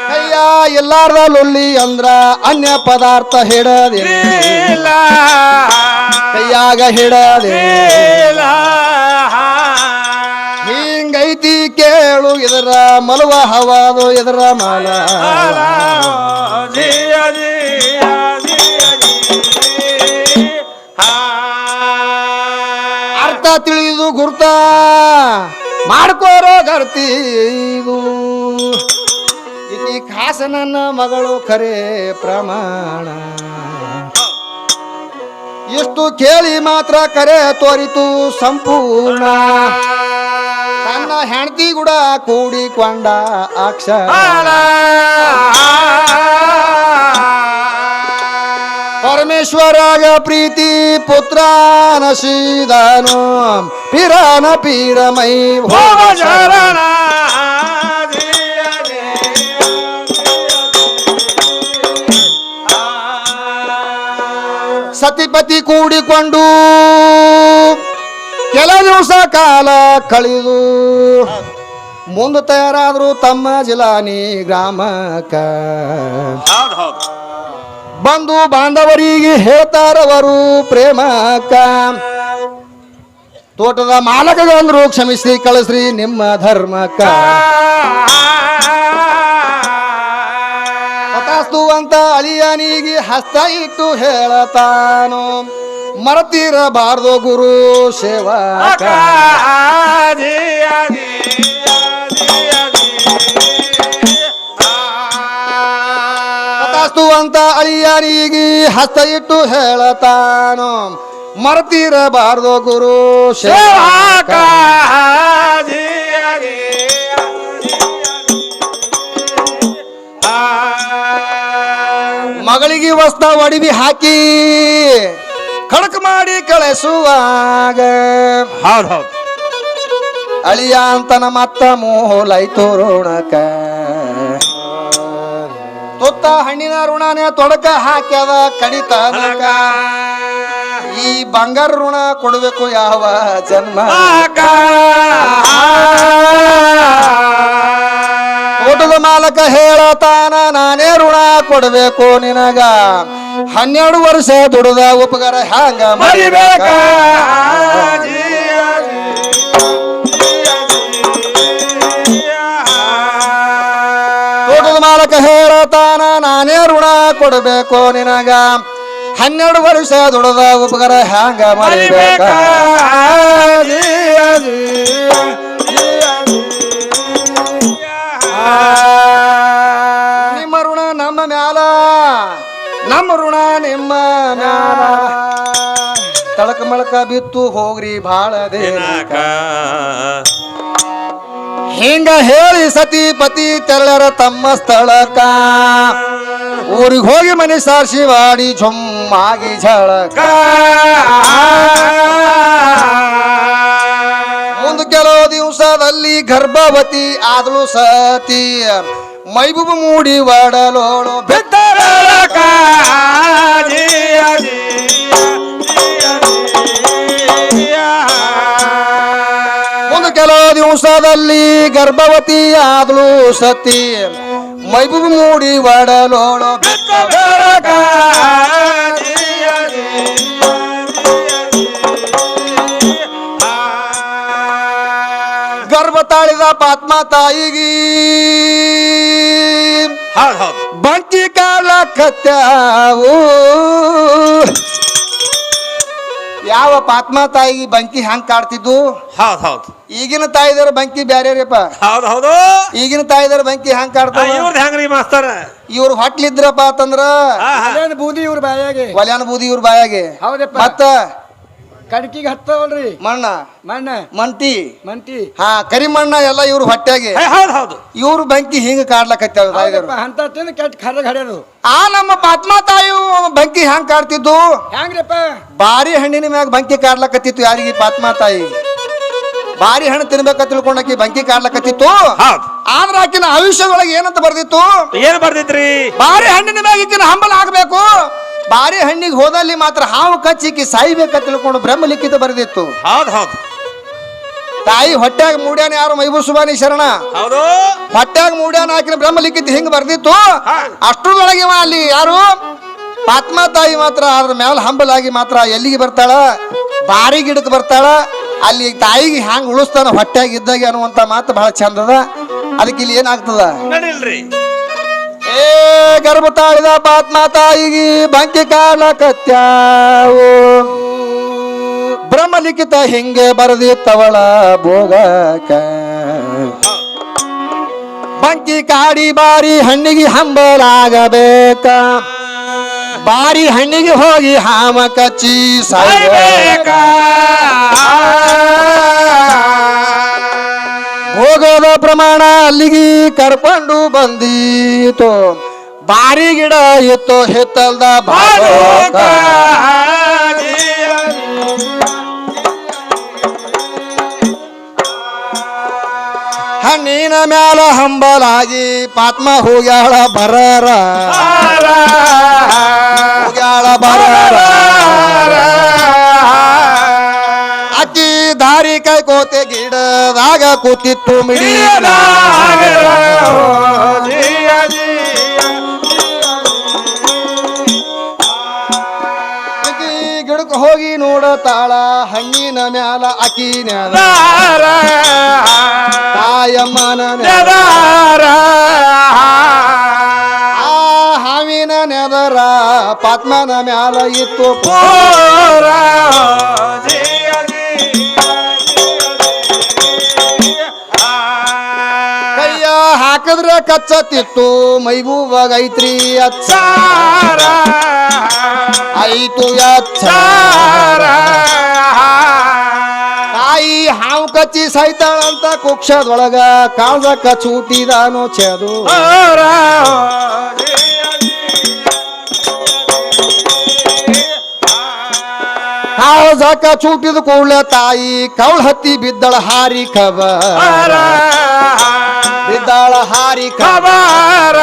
ಕೈಯ ಎಲ್ಲಾರ್ದ ಲೊಲ್ಲಿ ಅಂದ್ರ ಅನ್ಯ ಪದಾರ್ಥ ಹಿಡದಿಲ್ಲ ಕೈಯಾಗ ಹಿಡದಿಲ್ಲ ಹಿಂಗೈತಿ ಕೇಳು ಇದರ ಮಲವ ಹವಾದು ಇದರ ಮಲ ಅರ್ಥ ತಿಳಿದು ಗುರ್ತ ಮಾಡ್ಕೋರೋ ಗರ್ತೀದು ಈ ಖಾಸ ನನ್ನ ಮಗಳು ಖರೆ ಪ್ರಮಾಣ ಎಷ್ಟು ಕೇಳಿ ಮಾತ್ರ ಕರೆ ತೋರಿತು ಸಂಪೂರ್ಣ ತನ್ನ ಹೆಂಡತಿ ಕೂಡ ಕೂಡಿಕೊಂಡ ಅಕ್ಷರ ಪರಮೇಶ್ವರಾಗ ಪ್ರೀತಿ ಪುತ್ರ ನಶೀದಾನು ಪಿರಾನ ಪೀರಮೈ ಭೋಗ ಶರಣ ಸತಿಪತಿ ಕೂಡಿಕೊಂಡು ಕೆಲ ದಿವಸ ಕಾಲ ಕಳೆದು ಮುಂದೆ ತಯಾರಾದ್ರು ತಮ್ಮ ಜಿಲಾನಿ ಗ್ರಾಮಕ್ಕ ಬಂದು ಬಾಂಧವರಿಗೆ ಹೇಳ್ತಾರವರು ಪ್ರೇಮಕ್ಕ ತೋಟದ ಮಾಲಕಗಂದ್ರು ಕ್ಷಮಿಸ್ರಿ ಕಳಿಸ್ರಿ ನಿಮ್ಮ ಧರ್ಮಕ್ಕ ತಥಾಸ್ತು ಅಂತ ಅಳಿಯನಿಗೆ ಹಸ್ತ ಇಟ್ಟು ಹೇಳತಾನು ಮರತಿರಬಾರ್ದು ಗುರು ಸೇವಕ ತಥಾಸ್ತು ಅಂತ ಅಳಿಯನಿಗೆ ಹಸ್ತ ಇಟ್ಟು ಹೇಳತಾನು ಮರತಿರಬಾರ್ದು ಗುರು ಸೇವಕ ಮಗಳಿಗೆ ವಸ್ತ್ರ ಒಡವಿ ಹಾಕಿ ಖಡಕ್ ಮಾಡಿ ಕಳಿಸುವಾಗ ಹೌದು ಹೌದು ಅಳಿಯ ಅಂತನ ಮತ್ತ ಮೂಲೈತು ಋಣಕ ತುತ್ತ ಹಣ್ಣಿನ ಋಣನೇ ತೊಡಕ ಹಾಕ್ಯದ ಕಡಿತನಕ ಈ ಬಂಗಾರ ಋಣ ಕೊಡಬೇಕು ಯಾವ ಜನ್ಮ ಊಟ ತೋಟದ ಮಾಲಕ ಹೇಳತಾನ ನಾನೇ ಋಣ ಕೊಡಬೇಕು ನಿನಗ 12 ವರ್ಷ ದುಡಿದ ಉಪಕಾರ ಹ್ಯಾಂಗ ಮರಿಬೇಕ ತೋಟದ ಮಾಲಕ ಹೇಳತಾನ ನಾನೇ ಋಣ ಕೊಡಬೇಕು ನಿನಗ 12 ವರ್ಷ ದುಡಿದ ಉಪಕಾರ ಹ್ಯಾಂಗ ಮರಿಬೇಕ ನಿಮ್ಮ ಋಣ ನಮ್ಮ ಮ್ಯಾಲ ನಮ್ಮ ಋಣ ನಿಮ್ಮ ಮ್ಯಾಲ ತಳಕ ಮಳಕ ಬಿತ್ತು ಹೋಗ್ರಿ ಬಾಳ ದೇನಕ ಹಿಂಗ ಹೇಳಿ ಸತಿ ಪತಿ ತೆರಳರ ತಮ್ಮ ಸ್ಥಳಕ ಊರಿಗೆ ಹೋಗಿ ಮನೆ ಸಾರ್ಸಿ ಮಾಡಿ ಜೊಮ್ಮಾಗಿ ಝಳಕ ಮುಂದೆ ಕೆಲವು ದಿವಸದಲ್ಲಿ ಗರ್ಭವತಿ ಆದಳು ಸತಿ ಮೈಬೂಬು ಮೂಡಿ ಒಡಲೋಳು ಬೆತ್ತರಕ ಮುಂದೆ ಕೆಲವು ದಿವಸದಲ್ಲಿ ಗರ್ಭವತಿ ಆದಳು ಸತಿ ಮೈಬೂಬು ಮೂಡಿ ಒಡಲೋಳು ಬೆತ್ತರಕ ಗರ್ಭ ತಾಳಿದ ಪಾತ್ಮ ತಾಯಿಗಿ ಬಂಕಿ ಕಾಲ ಕತ್ಯಾವು ಯಾವ ಪಾತ್ಮ ತಾಯಿಗೆ ಬಂಕಿ ಹ್ಯಾಂಗ್ ಕಾಡ್ತಿದ್ದು ಹೌದು ಈಗಿನ ತಾಯಿದರ ಬಂಕಿ ಬ್ಯಾರೆ ರೀಪ ಹೌದು ಈಗಿನ ತಾಯಿದರ ಬಂಕಿ ಹ್ಯಾಂಗ್ ಕಾಡ್ತಾವ ಇವ್ರದ್ದು ಹೆಂಗ್ರಿ ಮಾಸ್ತರ ಇವ್ರು ಹೊಟ್ಲಿದ್ರಪ್ಪ ಅಂತಂದ್ರ ಅದೇನು ಬೂದಿ ಇವ್ರ ಬಾಯಾಗೆ ಒಲ್ಯಾನ ಬೂದಿ ಇವ್ರ ಬಾಯಾಗೆ ಹೌದಪ್ಪ ಮತ್ತ ಕಡ್ಕಿಗೆ ಹತ್ತವಲ್ರಿ ಮಣ್ಣ ಮಣ್ಣ ಮಂಟಿ ಮಂಟಿ ಹಾ ಕರಿ ಮಣ್ಣ ಎಲ್ಲ ಇವ್ರ ಹೊಟ್ಯಾಗೆ ಹೌದು ಇವ್ರು ಬೆಂಕಿ ಹಿಂಗ ಕಾಡ್ಲಕತ್ತಾವ ತಾಯಿದರು ಅಂತ ತಿಂದು ಕೆಟ್ಟ ಖರ್ರಗ್ ಹಡ್ಯಾದು ಆ ನಮ್ಮ ಪಾತ್ಮ ತಾಯಿ ಬೆಂಕಿ ಹ್ಯಾಂಗ್ ಕಾಡ್ತಿದ್ದು ಹೆಂಗ್ರಿಪ್ಪ ಬಾರಿ ಹಣ್ಣಿನ ಮ್ಯಾಗ ಬೆಂಕಿ ಕಾಡ್ಲಕತ್ತಿತ್ತು ಯಾರಿಗೆ ಪಾತ್ಮ ತಾಯಿ ಬಾರಿ ಹಣ್ಣು ತಿನ್ಬೇಕ ತಿಳ್ಕೊಂಡಾಕಿ ಬೆಂಕಿ ಕಾಡ್ಲಕತ್ತಿತ್ತು ಆದ್ರ ಆಕಿನ ಆಯುಷ್ಯದೊಳಗೆ ಏನಂತ ಬರ್ದಿತ್ತು ಏನ್ ಬರ್ದಿತ್ರಿ ಬಾರಿ ಹಣ್ಣಿನ ಮ್ಯಾಗ ಈಕಿನ ಹಂಬಲ ಆಗ್ಬೇಕು ಬಾರಿ ಹಣ್ಣಿಗೆ ಹೋದಲ್ಲಿ ಮಾತ್ರ ಹಾವು ಕಚ್ಚಿಕ್ಕಿ ಸಾಯ್ಬೇಕ ತಿಳ್ಕೊಂಡು ಬ್ರಹ್ಮ ಲಿಖಿತ ಬರ್ದಿತ್ತು ಹೌದು ತಾಯಿ ಹೊಟ್ಯಾಗ ಮೂಡ್ಯಾನ ಯಾರು ಮೈಬೂಸುಬಾನಿ ಶರಣ ಹೌದು ಹೊಟ್ಯಾಗ ಮೂಡ್ಯಾನ ಹಾಕಿನ ಬ್ರಹ್ಮ ಲಿಖಿತ ಹಿಂಗ್ ಬರ್ದಿತ್ತು ಅಷ್ಟರೊಳಗೆ ಅಲ್ಲಿ ಯಾರು ಪಾತ್ಮ ತಾಯಿ ಮಾತ್ರ ಅದ್ರ ಮ್ಯಾಲ ಹಂಬಲಾಗಿ ಮಾತ್ರ ಎಲ್ಲಿಗೆ ಬರ್ತಾಳ ಬಾರಿ ಗಿಡಕ್ಕೆ ಬರ್ತಾಳ ಅಲ್ಲಿ ತಾಯಿಗೆ ಹ್ಯಾಂಗ್ ಉಳಿಸ್ತಾನ ಹೊಟ್ಯಾಗ ಇದ್ದಾಗ ಅನ್ನುವಂತ ಮಾತು ಬಹಳ ಚಂದದ ಅದಕ್ಕೆ ಇಲ್ಲಿ ಏನಾಗ್ತದ ನಡಿಲ್ರಿ ಏ ಗರ್ಭ ತಾಳಿದ ಪಾತ್ಮ ತಾಯಿಗೆ ಬಂಕಿ ಕಾಡ್ಲಕತ್ಯಾವು ಬ್ರಹ್ಮ ಲಿಖಿತ ಹಿಂಗೆ ಬರೆದಿತ್ತವಳ ಭೋಗಕ ಬಂಕಿ ಕಾಡಿ ಬಾರಿ ಹಣ್ಣಿಗೆ ಹಂಬಲಾಗಬೇಕ ಬಾರಿ ಹಣ್ಣಿಗೆ ಹೋಗಿ ಹಾಮ ಕಚ್ಚಿ ಸಾಯ್ಬೇಕ ಹೋಗೋದ ಪ್ರಮಾಣ ಅಲ್ಲಿಗೆ ಕರ್ಕೊಂಡು ಬಂದೀತು ಬಾರಿ ಗಿಡ ಇತ್ತು ಹಿತ್ತಲ್ದ ಬಾಳೋಕ ಹಣ್ಣಿನ ಮ್ಯಾಲ ಹಂಬಲಾಗಿ ಪಾತ್ಮ ಹೋಗ್ಯಾಳ ಬರರ ಹೋಗ್ಯಾಳ ಬರರ ಅಕ್ಕಿ ದಾರಿ ಕೈ ಕೋತೆ ಗಿಡದಾಗ ಕೂತಿತ್ತು ಮಿಡಿ ಗಿಡಕ್ಕೆ ಹೋಗಿ ನೋಡತಾಳ ಹಣ್ಣಿನ ಮ್ಯಾಲ ಅಕ್ಕಿ ನ್ಯಾಲ ತಾಯಮ್ಮನ ಆ ಹಾವಿನ ನೆದರ ಪಾತ್ಮನ ಮ್ಯಾಲ ಇತ್ತು ಪೋರ ಕೈಯ ಹಾಕಿದ್ರ ಕಚ್ಚತಿತ್ತು ಮೈಬೂಬಾಗೈತ್ರಿ ಅಚ್ಚಾರ ಐತು ಅಚ್ಚಾರ ತಾಯಿ ಹಾವು ಕಚ್ಚಿ ಸಾಯ್ತಾಳಂತ ಕುಕ್ಷದೊಳಗ ಕಾಳ್ದ ಕಚ್ಚೂಟಿದಾನೋ ಚೆದು ಕಾಳ್ದ ಚೂಟಿದ ಕೂಡ್ಲೆ ತಾಯಿ ಕೌಳ ಹತ್ತಿ ಬಿದ್ದಳ ಹಾರಿ ಖಬರ ಬಿದ್ದಾಳ ಹಾರಿ ಖಬರ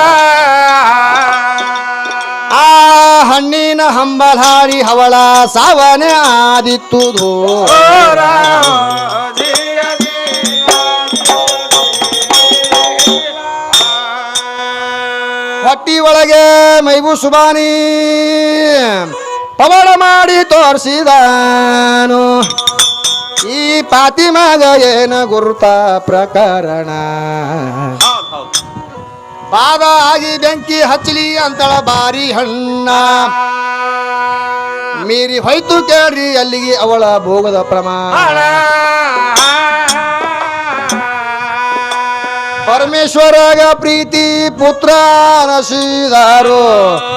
ಆ ಹಣ್ಣಿನ ಹಂಬಲ್ ಹಾರಿ ಹವಳ ಸಾವನೆ ಆದಿತ್ತು ಒಳಗೆ ಮೈಬೂ ಸುಬಾನಿ ಪವಾಡ ಮಾಡಿ ತೋರಿಸಿದಾನು ಈ ಪಾತಿಮಾಗ ಏನ ಗುರುತ ಪ್ರಕರಣ ಹೌದ್ ಹೌದ್ ಪಾದ ಆಗಿ ಬೆಂಕಿ ಹಚ್ಚಲಿ ಅಂತಳ ಬಾರಿ ಹಣ್ಣ ಮೀರಿ ಹೋಯ್ತು ಕೇಳ್ರಿ ಅಲ್ಲಿಗೆ ಅವಳ ಭೋಗದ ಪ್ರಮಾಣ ಪರಮೇಶ್ವರಗ ಪ್ರೀತಿ ಪುತ್ರ ನಶಿದಾರು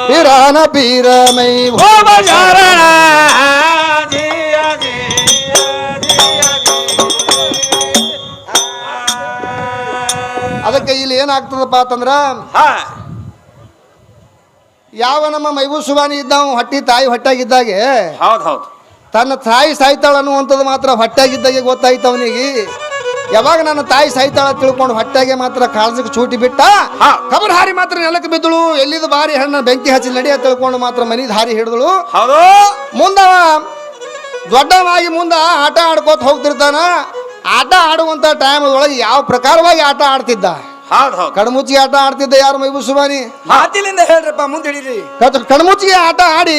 ಪಿರಾನ ಪೀರ ಮೈ ಹೋಮ ಶರಣ ಅದಕ್ಕೆ ಇಲ್ಲಿ ಏನಾಗ್ತದಪ್ಪ ಅಂತಂದ್ರ ಯಾವ ನಮ್ಮ ಮೈಬೂ ಸುಬಾನಿ ಇದ್ದಾವ ಹೊಟ್ಟಿ ತಾಯಿ ಹೊಟ್ಟಾಗಿದ್ದಾಗೆ ಹೌದ್ ಹೌದ್ ತನ್ನ ತಾಯಿ ಸಾಯ್ತಾಳ ಅನ್ನುವಂಥದ್ದು ಮಾತ್ರ ಹೊಟ್ಟಾಗಿದ್ದಾಗೆ ಗೊತ್ತಾಯ್ತು ಅವನಿಗೆ. ಯಾವಾಗ ನನ್ನ ತಾಯಿ ಸಾಯ್ತಾಳ ತಿಳ್ಕೊಂಡು ಹೊಟ್ಟಾಗೆ ಮಾತ್ರ ಕಾಳಜಕ್ಕೆ ಚೂಟಿ ಬಿಟ್ಟ ಕಬರ್ ಹಾರಿ ಮಾತ್ರ ನೆಲಕ್ಕೆ ಬಿದ್ದಳು. ಎಲ್ಲಿದು ಬಾರಿ ಹಣ್ಣ ಬೆಂಕಿ ಹಚ್ಚಿ ನಡಿಯ ತಿಳ್ಕೊಂಡು ಮಾತ್ರ ಮನಿದ ಹಾರಿ ಹಿಡಿದಳು. ಹೌದು ಮುಂದವ ದೊಡ್ಡವಾಗಿ ಮುಂದ ಆಟ ಆಡ್ಕೋತ ಹೋಗ್ತಿರ್ತಾನ. ಆಟ ಆಡುವಂತ ಟೈಮ್ ಒಳಗೆ ಯಾವ ಪ್ರಕಾರವಾಗಿ ಆಟ ಆಡ್ತಿದ್ದ? ಹೌದ್ ಹೌದ್ ಕಣ್ಮುಚ್ಚಿಗೆ ಆಟ ಆಡ್ತಿದ್ದ ಯಾರು ಮೈಬೂ ಸುಬಾನಿ. ಮಾತಿಲಿಂದ ಹೇಳ್ರಪ್ಪ ಮುಂದೆ ಹಿಡೀರಿ. ಕಣ್ಮುಚ್ಚಿಗೆ ಆಟ ಆಡಿ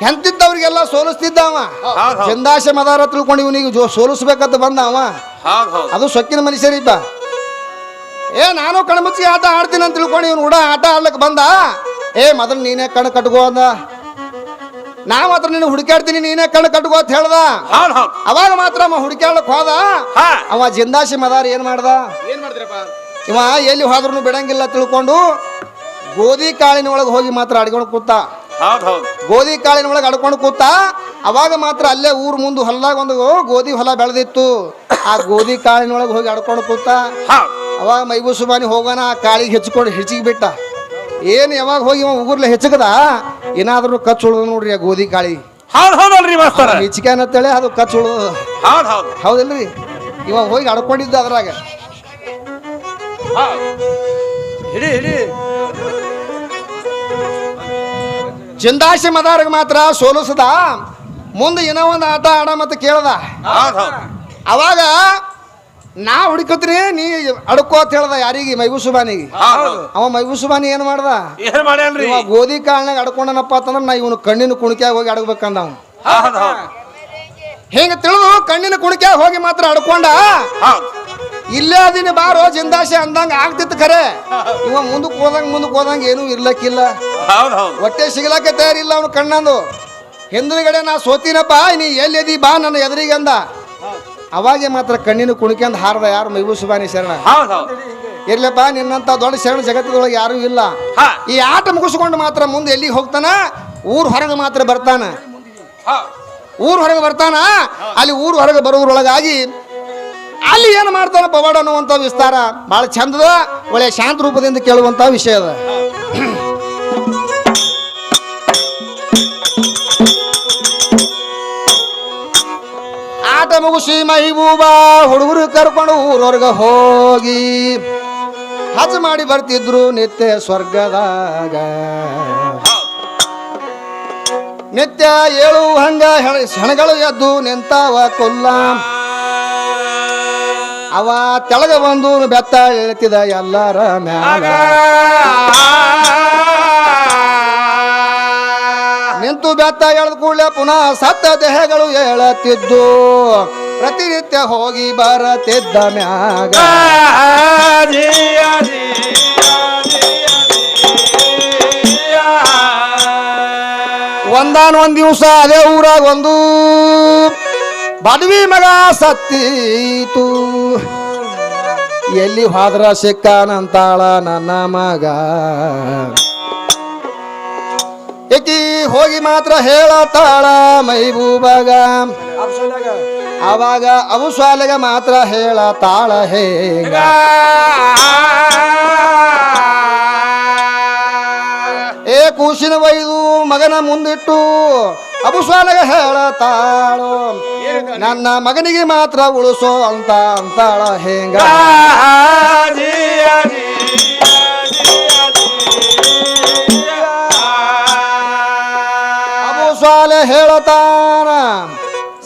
ಎಂತಿದ್ದವ್ರಿಗೆಲ್ಲ ಸೋಲಿಸ್ತಿದ್ದ ಅವ. ಹೌದ್ ಹೌದ್ ಚಂದಾಶ ಮದಾರ ತಿಳ್ಕೊಂಡು ಇವನಿಗೆ ಸೋಲಿಸ್ಬೇಕಂತ ಬಂದ ಅವ. ಹೌದ್ ಹೌದ್ ಅದು ಸೊಕ್ಕಿನ ಮನುಷ್ಯರಿಪ್ಪ. ನಾನು ಕಣ್ಮುಚ್ಚಿಗೆ ಆಟ ಆಡ್ತೀನಿ ಅಂತ ತಿಳ್ಕೊಂಡು ಇವನು ಕೂಡ ಆಟ ಆಡ್ಲಕ್ ಬಂದ. ಮೊದಲು ನೀನೇ ಕಣ್ಣು ಕಟ್ಕೋ ಅಂದ. ನಾ ಮಾತ್ರ ನೀನು ಹುಡುಕಾಡ್ತೀನಿ ನೀನೇ ಕಣ್ಣು ಕಟ್ಕೋ ಅಂತ ಹೇಳ್ದ. ಹೌದ್ ಹೌದ್ ಅವಾಗ ಮಾತ್ರ ಅವ ಹುಡುಕಾಡ್ಲಕ್ ಹೋದ. ಅವ ಜಿಂದಾಶಿ ಮದಾರ ಏನ್ ಮಾಡ್ದ? ಇವ ಎಲ್ಲಿ ಹೋದ್ರೂ ಬಿಡಂಗಿಲ್ಲ ತಿಳ್ಕೊಂಡು ಗೋಧಿ ಕಾಳಿನ ಒಳಗೆ ಹೋಗಿ ಮಾತ್ರ ಅಡ್ಕೊಂಡು ಕೂತ. ಹೌದ್ ಹೌದ್ ಗೋಧಿ ಕಾಳಿನ ಒಳಗೆ ಅಡ್ಕೊಂಡು ಕೂತ. ಅವಾಗ ಮಾತ್ರ ಅಲ್ಲೇ ಊರ್ ಮುಂದೆ ಹೊಲದಾಗ ಒಂದು ಗೋಧಿ ಹೊಲ ಬೆಳೆದಿತ್ತು. ಆ ಗೋಧಿ ಕಾಳಿನ ಒಳಗೆ ಹೋಗಿ ಅಡ್ಕೊಂಡು ಕೂತ. ಅವಾಗ ಮೈಬೂ ಸುಬಾನಿ ಹೋಗೋಣ ಆ ಕಾಳಿಗೆ ಹೆಚ್ಚಿಕೊಂಡು ಹೆಚ್ಚಿಗೆ ಬಿಟ್ಟ. ಏನು ಯಾವಾಗ ಹೋಗಿ ಇವ ಉಗುರ್ಲೆ ಹೆಚ್ಚಗದ ಏನಾದ್ರೂ ಕಚ್ಚು ಉಳ್ದ ನೋಡ್ರಿ ಆ ಗೋಧಿ ಕಾಳಿ. ಹೌದ್ ಹೌದಲ್ರಿ ಮಾಸ್ತರ ಹೆಚ್ಚಿಗೆ ಅನ್ನತ್ತೇಳಿ ಅದು ಕಚ್ಚು ಉಳ್ದ. ಹೌದ್ ಹೌದ್ ಹೌದಿಲ್ರಿ? ಇವಾಗ ಹೋಗಿ ಅಡ್ಕೊಂಡಿದ್ದ ಅದ್ರಾಗ. ಹಿಡಿ ಹಿಡಿ. ಜಿಂದಾಶಿ ಮದಾರ್ಗ ಮಾತ್ರ ಸೋಲಿಸದ. ಮುಂದೆ ಏನೋ ಒಂದು ಆಟ ಆಡ ಮತ್ತೆ ಕೇಳ್ದ. ಹೌದ್ ಹೌದ್ ಅವಾಗ ನಾ ಹುಡುಕತ್ರಿ ನೀ ಅಡ್ಕೋ ಅಂತ ಹೇಳ್ದ ಯಾರಿಗೆ? ಮೈಬೂ ಸುಬಾನಿಗೆ. ಅವ ಮೈಬೂ ಸುಬಾನಿ ಏನ್ ಮಾಡ್ದ? ಏನ್ ಮಾಡ್ಯಾನ್ರಿ? ಇವ ಗೋಧಿ ಕಾಳ್ನಾಗ ಅಡ್ಕೊಂಡನಪ್ಪ ಅಂತಂದ್ರ ನಾ ಇವನು ಕಣ್ಣಿನ ಕುಣಿಕ್ಯಾಗ ಹೋಗಿ ಅಡಗ್ಬೇಕಂದ ಅವ. ಹೌದ್ ಹೌದ್ ಹಿಂಗ ತಿಳಿದು ಕಣ್ಣಿನ ಕುಣಿಕ್ಯಾಗ ಹೋಗಿ ಮಾತ್ರ ಅಡ್ಕೊಂಡ. ಹೌದ್ ಇಲ್ಲೇ ಅದೀನಿ ಬಾರೋ ಜಿಂದಾಶಿ ಅಂದಂಗ ಆಗ್ತಿತ್ತು ಖರೆ. ಇವ ಮುಂದಕ್ಕೆ ಹೋದಂಗ ಏನೂ ಇರ್ಲಕ್ಕಿಲ್ಲ. ಹೌದ್ ಹೌದ್ ಹೊಟ್ಟೆ ಸಿಗ್ಲಕ್ಕೆ ತಯಾರಿಲ್ಲ ಅವನು ಕಣ್ಣಂದು. ಹಿಂದಿನಗಡೆ ನಾ ಸೋತಿನಪ್ಪ ನೀ ಎಲ್ಲಿ ಬಾ ನನ್ನ ಎದುರಿಗೆ ಅಂದ. ಅವಾಗೆ ಮಾತ್ರ ಕಣ್ಣಿನ ಕುಣಿಕೆಂದು ಹಾರದ ಯಾರು? ಮೈಬೂ ಸುಬಾನಿ ಶರಣ. ಹೌದ್ ಹೌದ್ ಇರ್ಲಪ್ಪ ನಿನ್ನಂತ ದೊಡ್ಡ ಶರಣ ಜಗತ್ತದೊಳಗೆ ಯಾರು ಇಲ್ಲ. ಈ ಆಟ ಮುಗಿಸ್ಕೊಂಡು ಮಾತ್ರ ಮುಂದೆ ಎಲ್ಲಿಗೆ ಹೋಗ್ತಾನ? ಊರ್ ಹೊರಗೆ ಮಾತ್ರ ಬರ್ತಾನ. ಊರ್ ಹೊರಗೆ ಬರ್ತಾನ. ಅಲ್ಲಿ ಊರ್ ಹೊರಗೆ ಬರುವುದರೊಳಗಾಗಿ ಅಲ್ಲಿ ಏನು ಮಾಡ್ತಾನ ಪವಾಡ ಅನ್ನುವಂಥ ವಿಸ್ತಾರ ಬಹಳ ಚಂದದ ಒಳ್ಳೆ ಶಾಂತ ರೂಪದಿಂದ ಕೇಳುವಂತ ವಿಷಯ ಅದ. ಆಟ ಮುಗಿಸಿ ಮೈಬೂಬಾ ಹುಡುಗರು ಕರ್ಕೊಂಡು ಊರವರ್ಗ ಹೋಗಿ ಹಜ್ ಮಾಡಿ ಬರ್ತಿದ್ರು ನಿತ್ಯ ಸ್ವರ್ಗದಾಗ. ನಿತ್ಯ ಏಳು ಹಂಗ ಹೆಣಗಳು ಎದ್ದು ನಿಂತಾವ ಕೊಲ್ಲ. ಅವ ತೆಳಗ ಬಂದು ಬೆತ್ತ ಎಳ್ತಿದ ಎಲ್ಲರ ಮ್ಯಾಲ. ನಿಂತು ಬೆತ್ತ ಎಳೆದ ಕೂಡಲೇ ಪುನಃ ಸತ್ತ ದೇಹಗಳು ಹೇಳತ್ತಿದ್ದು ಪ್ರತಿನಿತ್ಯ ಹೋಗಿ ಬರತಿದ್ದ ಮ್ಯಾಗ. ಒಂದಾನೊಂದ್ ದಿವಸ ಅದೇ ಊರಾಗ ಒಂದು ಬಡವಿ ಮಗ ಸತ್ತೀತು. ಎಲ್ಲಿ ಹೋದ್ರ ಸಿಕ್ಕಾನಂತಾಳ ನನ್ನ ಮಗ. ಏಕಿ ಹೋಗಿ ಮಾತ್ರ ಹೇಳತಾಳ ಮೈಬೂಬಾಗ. ಅವಾಗ ಅವು ಶಾಲೆಗ ಮಾತ್ರ ಹೇಳತಾಳ ಹೇಗ. ಕೂಸಿನ ಒಯ್ದು ಮಗನ ಮುಂದಿಟ್ಟು ಅಬು ಶಾಲೆಗ ಹೇಳತಾಳು ನನ್ನ ಮಗನಿಗೆ ಮಾತ್ರ ಉಳಿಸೋ ಅಂತ ಅಂತಾಳ ಹೇಂಗ. ಅಬು ಶಾಲೆ ಹೇಳತಾನ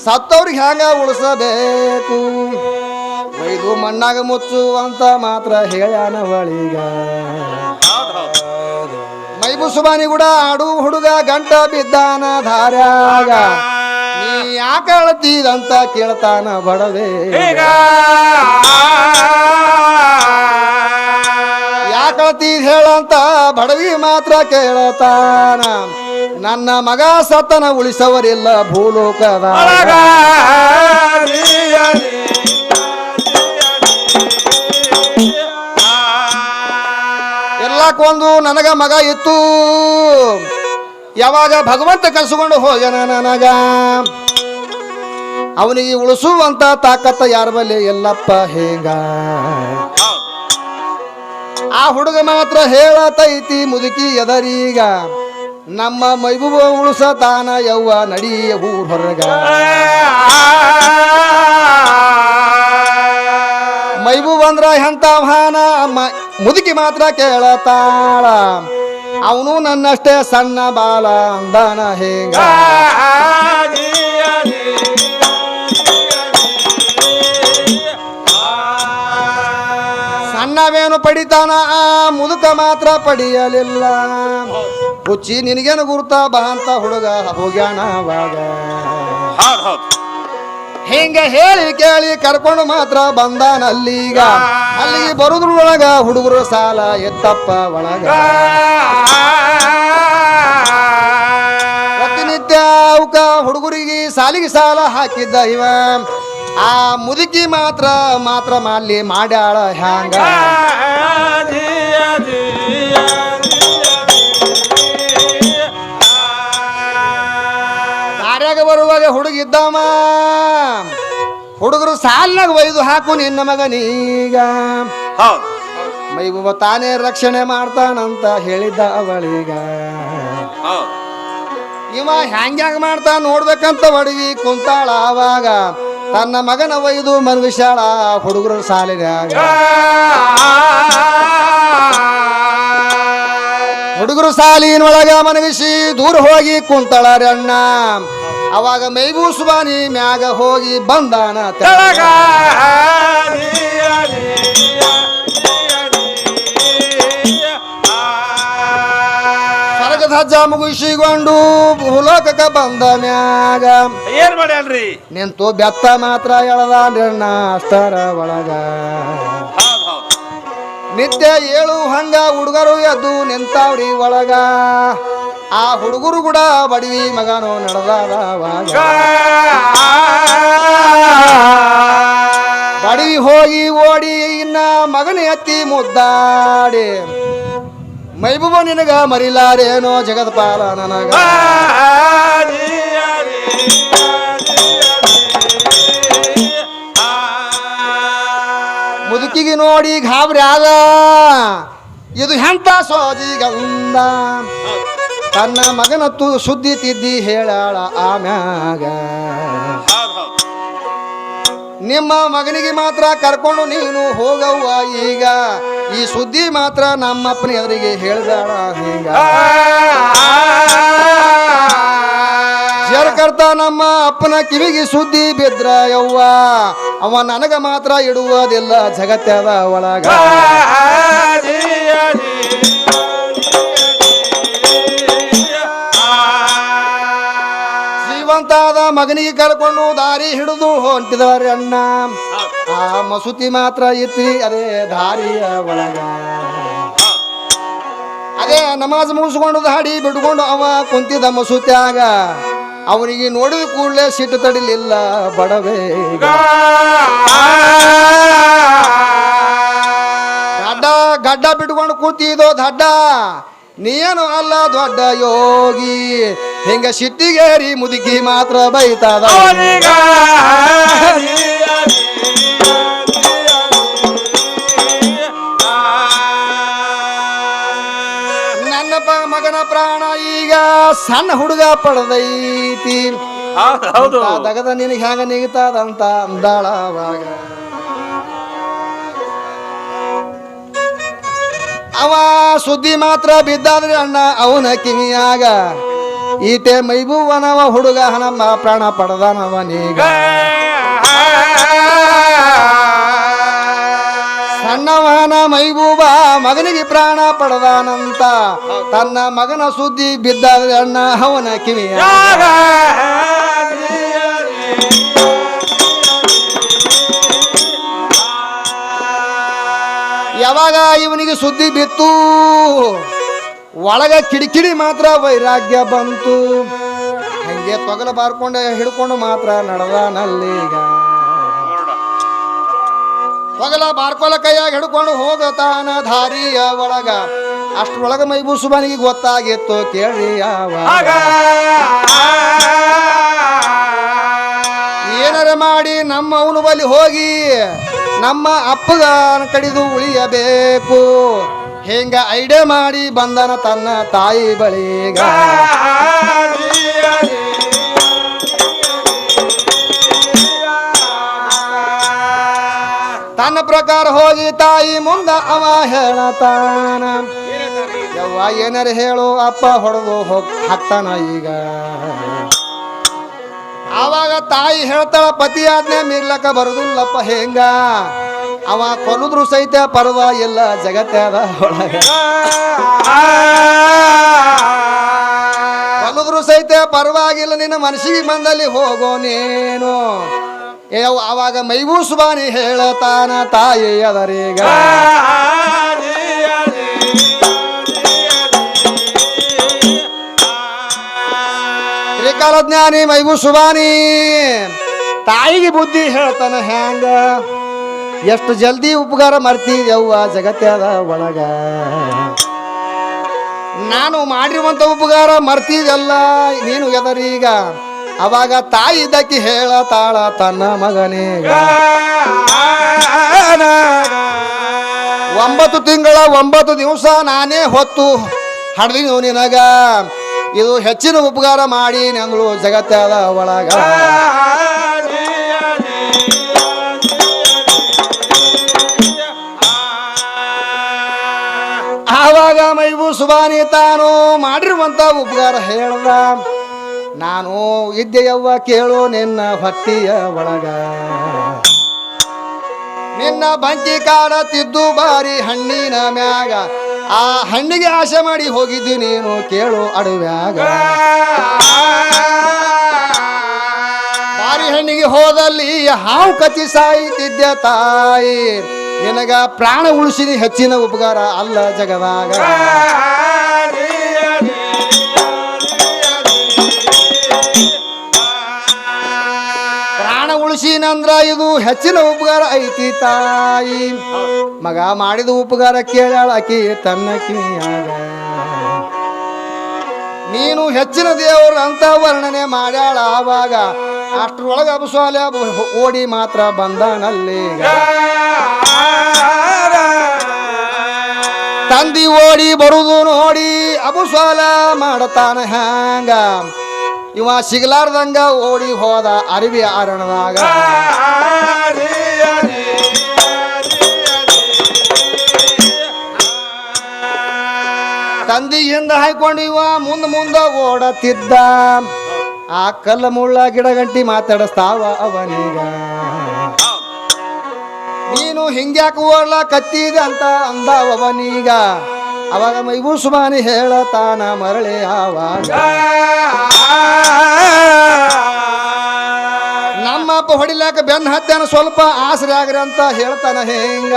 ಸತ್ತವ್ರಿಗೆ ಹ್ಯಾಂಗ ಉಳಿಸಬೇಕು. ಒಯ್ದು ಮಣ್ಣಾಗ ಮುಚ್ಚುವಂತ ಮಾತ್ರ ಹೇಳ್ಯಾನ ಒಳಿಗ ಹೌದ್ ಹೌದ್ ಮೈಬು ಸುಬಾನಿ ಕೂಡ ಆಡು ಹುಡುಗ ಗಂಟ ಬಿದ್ದಾನ ಧಾರ್ಯಾಗ ನೀ ಯಾಕೆ ಅಳತೀದಂತ ಕೇಳ್ತಾನ ಬಡವೆ ಈಗ ಯಾಕಳತೀದ್ ಹೇಳಂತ ಬಡವಿ ಮಾತ್ರ ಕೇಳತಾನ ನನ್ನ ಮಗ ಸತನ ಉಳಿಸವರಿಲ್ಲ ಭೂಲೋಕದ ಒಳಗ ಎಲ್ಲಕ್ಕೊಂದು ನನಗ ಮಗ ಇತ್ತು ಯಾವಾಗ ಭಗವಂತ ಕರೆಸಿಕೊಂಡು ಹೋಗ್ಯಾನ ನನಗ ಅವನಿಗೆ ಉಳಿಸುವಂತ ತಾಕತ್ತ ಯಾರ ಬಲ್ಲಿ ಎಲ್ಲಪ್ಪ ಹೇಗ ಆ ಹುಡುಗ ಮಾತ್ರ ಹೇಳತೈತಿ ಮುದುಕಿ ಎದರೀಗ ನಮ್ಮ ಮೈಬೂಬ ಉಳಿಸತಾನ ಯವ್ವ ನಡಿಯ ಊರ್ ಹೊರಗ ಮೈಬೂಬ್ ಅಂದ್ರ ಎಂತ ಭಾನ ಮುದುಕಿ ಮಾತ್ರ ಕೇಳತಾಳ ಅವನು ನನ್ನಷ್ಟೇ ಸಣ್ಣ ಬಾಲ ಅಂದಾನ ಹೇಗ ಸಣ್ಣವೇನು ಪಡಿತಾನ ಆ ಮುದುಕ ಮಾತ್ರ ಪಡಿಯಲಿಲ್ಲ ಹುಚ್ಚಿ ನಿನಗೇನು ಗುರುತ ಬಾ ಅಂತ ಹುಡುಗ ಹೋಗ್ಯಾನವಾಗ ಹೌದ್ ಹೌದ್ ಹಿಂಗ ಹೇಳಿ ಕೇಳಿ ಕರ್ಕೊಂಡು ಮಾತ್ರ ಬಂದಾನ ಅಲ್ಲಿಗ ಅಲ್ಲಿಗೆ ಬರುದ್ರೊಳಗ ಹುಡುಗರು ಸಾಲ ಎತ್ತಪ್ಪ ಒಳಗ ಪ್ರತಿನಿತ್ಯ ಅವಕ ಹುಡುಗರಿಗೆ ಸಾಲಿಗೆ ಸಾಲ ಹಾಕಿದ್ದ ಇವ ಆ ಮುದುಕಿ ಮಾತ್ರ ಮಾಲಿ ಮಾಡ್ಯಾಳ ಹ್ಯಾಂಗ ದಾರ್ಯಾಗ ಬರುವಾಗ ಹುಡುಗಿದ್ದವ ಹುಡುಗರು ಸಾಲಿನಾಗ ಒಯ್ದು ಹಾಕು ನಿನ್ನ ಮಗನೀಗ ಹೌದ್ ಮೈಬೂಬ ತಾನೇ ರಕ್ಷಣೆ ಮಾಡ್ತಾನಂತ ಹೇಳಿದ್ದ ಅವಳಿಗ ಹೌದ್ ಇವ ಹ್ಯಾಂಗ್ಯಾಂಗ ಮಾಡ್ತಾ ನೋಡ್ಬೇಕಂತ ಒಡವಿ ಕುಂತಾಳ ಆವಾಗ ತನ್ನ ಮಗನ ಒಯ್ದು ಮನವಿಶಾಳ ಹುಡುಗರು ಸಾಲಿನಾಗ ಹುಡುಗರು ಸಾಲಿನೊಳಗ ಮನವಿಸಿ ದೂರ ಹೋಗಿ ಕುಂತಾಳ ರಣ್ಣ ಅವಾಗ ಮೈಬೂ ಸುಬಾನಿ ಮ್ಯಾಗ ಹೋಗಿ ಬಂದಾನ ತೆಳಗ ಸ್ವರ್ಗದ ಹಜ್ಜ ಮುಗಿಸಿಕೊಂಡು ಭೂಲೋಕಕ್ಕ ಬಂದ ಮ್ಯಾಗ ಏನ್ ಮಾಡ್ಯಾನ್ರಿ ನಿಂತು ಬೆತ್ತ ಮಾತ್ರ ಎಳದಾನ್ರಣ್ಣ ಅಷ್ಟರ ಒಳಗ ಹೌದ್ ಹೌದ್ ನಿತ್ಯ ಏಳು ಹಂಗ ಹುಡುಗರು ಎದ್ದು ನಿಂತಾವ್ರಿ ಒಳಗ ಆ ಹುಡುಗರು ಕೂಡ ಬಡವಿ ಮಗನು ನಡೆದಾವಾಗ ಬಡವಿ ಹೋಗಿ ಓಡಿ ಇನ್ನ ಮಗನ ಎತ್ತಿ ಮುದ್ದಾಡಿ ಮೈಬೂಬ ನಿನಗ ಮರಿಲಾರೇನೋ ಜಗತ್ಪಾಲ ನನಗ ಮುದುಕಿಗೆ ನೋಡಿ ಗಾಬರಿ ಆದ ಇದು ಎಂತ ಸೋಜಿ ಗಂಧ ತನ್ನ ಮಗನತ್ತು ಸುದ್ದಿ ತಿದ್ದಿ ಹೇಳಾಳ ಆಮ್ಯಾಗ ಹೌದ್ ಹೌದ್ ನಿಮ್ಮ ಮಗನಿಗೆ ಮಾತ್ರ ಕರ್ಕೊಂಡು ನೀನು ಹೋಗವ್ವ ಈಗ ಈ ಸುದ್ದಿ ಮಾತ್ರ ನಮ್ಮಪ್ಪನ ಎದುರಿಗೆ ಹೇಳ್ದಾಳ ಹೀಗ ಜರ್ಕರ್ತ ನಮ್ಮ ಅಪ್ಪನ ಕಿವಿಗೆ ಸುದ್ದಿ ಬಿದ್ರ ಯವ್ವ ಅವ ನನಗ ಮಾತ್ರ ಇಡುವುದಿಲ್ಲ ಜಗತ್ತದ ಒಳಗ ಜೀವಂತಾದ ಮಗನಿಗೆ ಕರ್ಕೊಂಡು ದಾರಿ ಹಿಡಿದು ಹೊಂಟಿದವ್ರಿ ಅಣ್ಣ ಆ ಮಸೂತಿ ಮಾತ್ರ ಇತ್ರಿ ಅದೇ ದಾರಿಯ ಒಳಗ ಅದೇ ನಮಾಜ್ ಮುಗಿಸ್ಕೊಂಡು ದಾಡಿ ಬಿಡ್ಕೊಂಡು ಅವ ಕುಂತಿದ್ದ ಮಸೂತ್ಯಾಗ ಅವನಿಗೆ ನೋಡಿದ ಕೂಡಲೇ ಸಿಟ್ಟು ತಡಿಲಿಲ್ಲ ಬಡವೆ ಗಡ್ಡ ಬಿಟ್ಕೊಂಡು ಕೂತಿದೋ ದಡ್ಡ ನೀನು ಅಲ್ಲ ದೊಡ್ಡ ಯೋಗಿ ಹಿಂಗ ಸಿಟ್ಟಿಗೇರಿ ಮುದುಕಿ ಮಾತ್ರ ಬೈತಾದ ನನ್ನ ಮಗನ ಪ್ರಾಣ ಈಗ ಸಣ್ಣ ಹುಡುಗ ಪಡೆದೈತಿ ಹೌದು ದಗದ ನಿನಗೆ ಹ್ಯಾಂಗ ನಿಗತಾದಂತ ಅಂದಾಳ ಅವಾಗ ಅವ ಸುದ್ದಿ ಮಾತ್ರ ಬಿದ್ದಾದ್ರಿ ಅಣ್ಣ ಅವನ ಕಿವಿಯಾಗ ಈಟೆ ಮೈಬೂವನವ ಹುಡುಗ ನಮ್ಮ ಪ್ರಾಣ ಪಡೆದನವನೀಗ ಅಣ್ಣವನ ಮೈಬೂಬ ಮಗನಿಗೆ ಪ್ರಾಣ ಪಡೆದಾನಂತ ತನ್ನ ಮಗನ ಸುದ್ದಿ ಬಿದ್ದಾಗ ಅಣ್ಣ ಅವನ ಕಿವಿಯ ಯಾವಾಗ ಇವನಿಗೆ ಸುದ್ದಿ ಬಿತ್ತು ಒಳಗ ಕಿಡಿಕಿಡಿ ಮಾತ್ರ ವೈರಾಗ್ಯ ಬಂತು. ಹಂಗೆ ತೊಗಲ ಬಾರ್ಕೊಂಡೆ ಹಿಡ್ಕೊಂಡು ಮಾತ್ರ ನಡೆದಾನಲ್ಲೀಗ. ತೊಗಲ ಬಾರ್ಕೊಲ ಕೈಯಾಗ ಹಿಡ್ಕೊಂಡು ಹೋಗತಾನ ದಾರಿಯ ಒಳಗ. ಅಷ್ಟ್ರೊಳಗ ಮೈಬೂಸುಬನಿಗೆ ಗೊತ್ತಾಗಿತ್ತು ಕೇಳ್ರಿ ಯಾವಾಗ ಏನಾರ ಮಾಡಿ ನಮ್ಮ ಅವನು ಬಳಿ ಹೋಗಿ ನಮ್ಮ ಅಪ್ಪಗ ಕಡಿದು ಉಳಿಯಬೇಕು. ಹೆಂಗ ಐಡಿಯಾ ಮಾಡಿ ಬಂದನ ತನ್ನ ತಾಯಿ ಬಳಿಗ. ತನ್ನ ಪ್ರಕಾರ ಹೋಗಿ ತಾಯಿ ಮುಂದ ಅವ ಹೇಳತಾನ, ಯವ್ವ ಏನಾರ ಹೇಳು ಅಪ್ಪ ಹೊಡೆದು ಹಾಕ್ತಾನ ಈಗ. ಆವಾಗ ತಾಯಿ ಹೇಳ್ತಾಳ, ಪತಿ ಆಜ್ಞೆ ಮೀರ್ಲಕ್ಕ ಬರುದಿಲ್ಲಪ್ಪ ಹೆಂಗ. ಅವ ಕೊಲ್ಲುದ್ರು ಸಹಿತ ಪರವಾಗಿಲ್ಲ ಜಗತ್ತದ ಒಳಗ. ಕೊಲ್ಲುದ್ರು ಸಹಿತ ಪರವಾಗಿಲ್ಲ, ನಿನ್ನ ಮನಸ್ಸಿಗೆ ಬಂದಲ್ಲಿ ಹೋಗೋ ನೀನು. ಅವಾಗ ಮೈಬೂಸುಬಾನಿ ಹೇಳತಾನ ತಾಯಿ ಅದರೀಗ. ತ್ರಿಕಾಲಜ್ಞಾನಿ ಮೈಬೂಸುಬಾನಿ ತಾಯಿಗೆ ಬುದ್ಧಿ ಹೇಳ್ತಾನ ಹ್ಯಾಂಗ. ಎಷ್ಟು ಜಲ್ದಿ ಉಪಕಾರ ಮಾಡ್ತಿದ್ಯವ್ವ ಜಗತ್ತದ ಒಳಗ. ನಾನು ಮಾಡಿರುವಂತ ಉಪಕಾರ ಮರ್ತಿದಲ್ಲ ನೀನು ಎದರೀಗ. ಅವಾಗ ತಾಯಿ ಇದ್ದಕ್ಕೆ ಹೇಳತಾಳ ತನ್ನ ಮಗನೇಗ. 9 ತಿಂಗಳ 9 ದಿವಸ ನಾನೇ ಹೊತ್ತು ಹಡ್ದಿನು ನಿನಗ. ಇದು ಹೆಚ್ಚಿನ ಉಪಕಾರ ಮಾಡಿ ನಂಗಳು ಜಗತ್ತದ ಒಳಗ. ಆವಾಗ ಮೈಬೂಸುಬಾನಿ ತಾನು ಮಾಡಿರುವಂತ ಉಪಕಾರ ಹೇಳ್ದ, ನಾನು ಇದ್ದೆಯವ್ವ ಕೇಳು ನಿನ್ನ ಹೊಟ್ಟಿಯ ಒಳಗ. ನಿನ್ನ ಬಂಕಿ ಕಾಡ ತಿದ್ದು ಬಾರಿ ಹಣ್ಣಿನ ಮ್ಯಾಗ. ಆ ಹಣ್ಣಿಗೆ ಆಸೆ ಮಾಡಿ ಹೋಗಿದ್ದಿ ನೀನು ಕೇಳು ಅಡವ್ಯಾಗ. ಬಾರಿ ಹಣ್ಣಿಗೆ ಹೋದಲ್ಲಿ ಹಾವು ಕಚ್ಚಿ ಸಾಯ್ತಿದ್ದೆ ತಾಯಿ. ನಿನಗ ಪ್ರಾಣ ಉಳಿಸಿನಿ ಹೆಚ್ಚಿನ ಉಪಕಾರ ಅಲ್ಲ ಜಗದಾಗ. ಪ್ರಾಣ ಉಳಿಸಿನಂದ್ರ ಇದು ಹೆಚ್ಚಿನ ಉಪಕಾರ ಐತಿ ತಾಯಿ. ಮಗ ಮಾಡಿದ ಉಪಕಾರ ಕೇಳಾಳ ಆಕಿ ತನ್ನ ಕಿವಿಯಾಗ. ನೀನು ಹೆಚ್ಚಿನ ದೇವರು ಅಂತ ವರ್ಣನೆ ಮಾಡ್ಯಾಳ. ಆವಾಗ ಅಷ್ಟ್ರೊಳಗ ಅಬಸ್ವಾಲೆ ಓಡಿ ಮಾತ್ರ ಬಂದನಲ್ಲೀಗ. ತಂದಿ ಓಡಿ ಬರುದು ನೋಡಿ ಅಬುಸ್ವಾಲ ಮಾಡತಾನ ಹ್ಯಾಂಗ. ಇವ ಸಿಗಲಾರ್ದಂಗ ಓಡಿ ಹೋದ ಅರಿವಿ ಅರಣದಾಗ. ತಂದಿಯಿಂದ ಹಾಯ್ಕೊಂಡು ಇವ ಮುಂದ ಓಡತಿದ್ದ. ಆ ಕಲ್ಲ ಮುಳ್ಳ ಗಿಡಗಂಟಿ ಮಾತಾಡಿಸ್ತಾವ ಅವನೀಗ. ನೀನು ಹಿಂಗ್ಯಾಕ ಓಡ್ಲ ಕತ್ತಿದೆ ಅಂತ ಅಂದವನೀಗ. ಅವಾಗ ಮೈಬೂಸುಬಾನಿ ಹೇಳತಾನ ಮರಳಿ ಆವಾಗ. ನಮ್ಮಪ್ಪ ಹೊಡಿಲಾಕ ಬೆನ್ನ ಹತ್ತಾನ ಸ್ವಲ್ಪ ಆಸರೆ ಆಗ್ರಿ ಅಂತ ಹೇಳ್ತಾನ ಹಿಂಗ.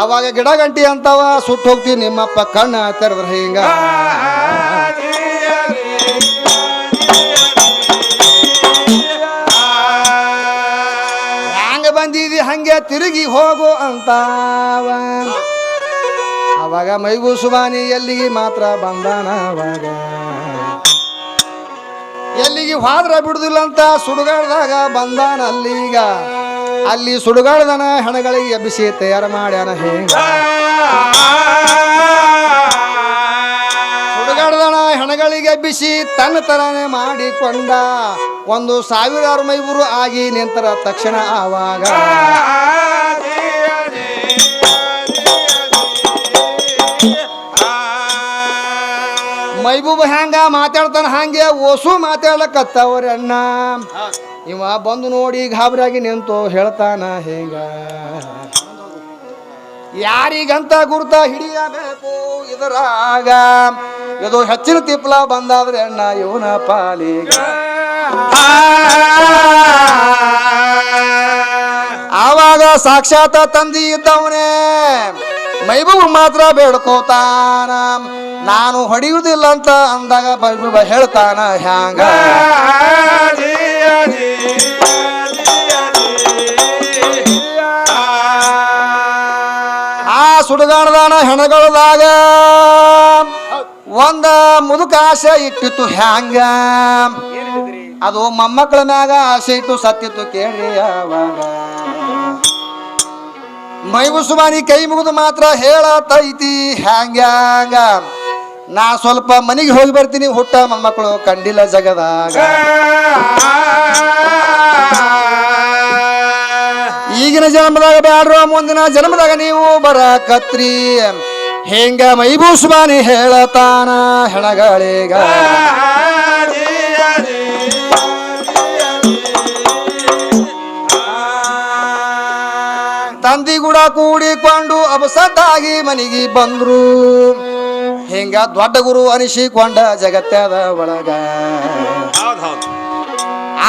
ಅವಾಗ ಗಿಡಗಂಟಿ ಅಂತವ ಸುಟ್ಟು ಹೋಗ್ತೀವಿ ನಿಮ್ಮಪ್ಪ ಕಣ್ಣ ತೆರೆದ್ರ ಹಿಂಗ. ಹ್ಯಾಂಗ ಬಂದಿದಿ ಹಂಗೆ ತಿರುಗಿ ಹೋಗು ಅಂತಾವ. ಅವಾಗ ಮೈಬೂಸುಬಾನಿ ಎಲ್ಲಿಗೆ ಮಾತ್ರ ಬಂದಾನ. ಅವಾಗ ಎಲ್ಲಿಗೆ ಹೋದ್ರ ಬಿಡುದಿಲ್ಲ ಅಂತ ಸುಡುಗಾಡ್ದಾಗ ಬಂದಾನ ಅಲ್ಲೀಗ. ಅಲ್ಲಿ ಸುಡುಗಾಡ್ದನ ಹೆಣಗಳಿಗೆ ಎಬ್ಬಿಸಿ ತಯಾರು ಮಾಡ್ಯಾನ ಹೇಗ. ಸುಡುಗಾಡ್ದನ ಹೆಣಗಳಿಗೆ ಎಬ್ಬಿಸಿ ತನ್ನ ತರನೇ ಮಾಡಿಕೊಂಡ. 1,000 ಮೈಬೂರು ಆಗಿ ನಿಂತರ ತಕ್ಷಣ ಆವಾಗ ಮೈಬೂಬ ಹ್ಯಾಂಗ ಮಾತಾಡ್ತಾನ ಹಂಗೆ ಓಸು ಮಾತಾಡ್ಲಕತ್ತವ್ರ ಅಣ್ಣ. ಇವ ಬಂದು ನೋಡಿ ಗಾಬರಿಯಾಗಿ ನಿಂತು ಹೇಳ್ತಾನ ಹೇಗ. ಯಾರಿಗಂತ ಗುರುತ ಹಿಡಿಯಬೇಕು ಇದರಾಗ ಇದು ಹೆಚ್ಚಿನ ತಿಪ್ಪಲ ಬಂದಾದ್ರೆ ಅಣ್ಣ ಇವನ ಪಾಲಿಗ ಆವಾಗ ಸಾಕ್ಷಾತ್ ತಂದಿ ಇದ್ದವನೇ ಮೈಬೂಬ್ ಮಾತ್ರ ಬೇಡ್ಕೋತಾನ ನಾನು ಹೊಡೆಯುವುದಿಲ್ಲ ಅಂತ ಅಂದಾಗ ಮೈಬೂಬ ಹೇಳ್ತಾನ ಹ್ಯಾಂಗ ಆ ಸುಡುಗಾಣದಾನ ಹೆಣಗಳದಾಗ ಒಂದ ಮುದುಕ ಆಸೆ ಇಟ್ಟಿತ್ತು ಹ್ಯಾಂಗ ಅದು ಮೊಮ್ಮಕ್ಕಳ ಮ್ಯಾಗ ಆಸೆ ಇಟ್ಟು ಸತ್ತಿತ್ತು ಕೇಳಿ ಅವಾಗ ಮೈಬುಸುಮಾನಿ ಕೈ ಮುಗಿದು ಮಾತ್ರ ಹೇಳತೈತಿ ಹ್ಯಾಂಗ ನಾ ಸ್ವಲ್ಪ ಮನೆಗೆ ಹೋಗಿ ಬರ್ತೀನಿ ಹುಟ್ಟ ಮೊಮ್ಮಕ್ಕಳು ಕಂಡಿಲ್ಲ ಜಗದಾಗ ಈಗಿನ ಜನ್ಮದಾಗ ಬ್ಯಾಡ್ರೋ ಮುಂದಿನ ಜನ್ಮದಾಗ ನೀವು ಬರಕತ್ರಿ ಹೆಂಗ ಮೈಬೂಸುಮಾನಿ ಹೇಳತಾನ ಹೆಣಗಳಿಗ ತಂದಿ ಕೂಡ ಕೂಡಿಕೊಂಡು ಅಬಸತ್ತಾಗಿ ಮನೆಗೆ ಬಂದ್ರು ಹಿಂಗ ದೊಡ್ಡ ಗುರು ಅನಿಸಿಕೊಂಡ ಜಗತ್ತದ ಒಳಗ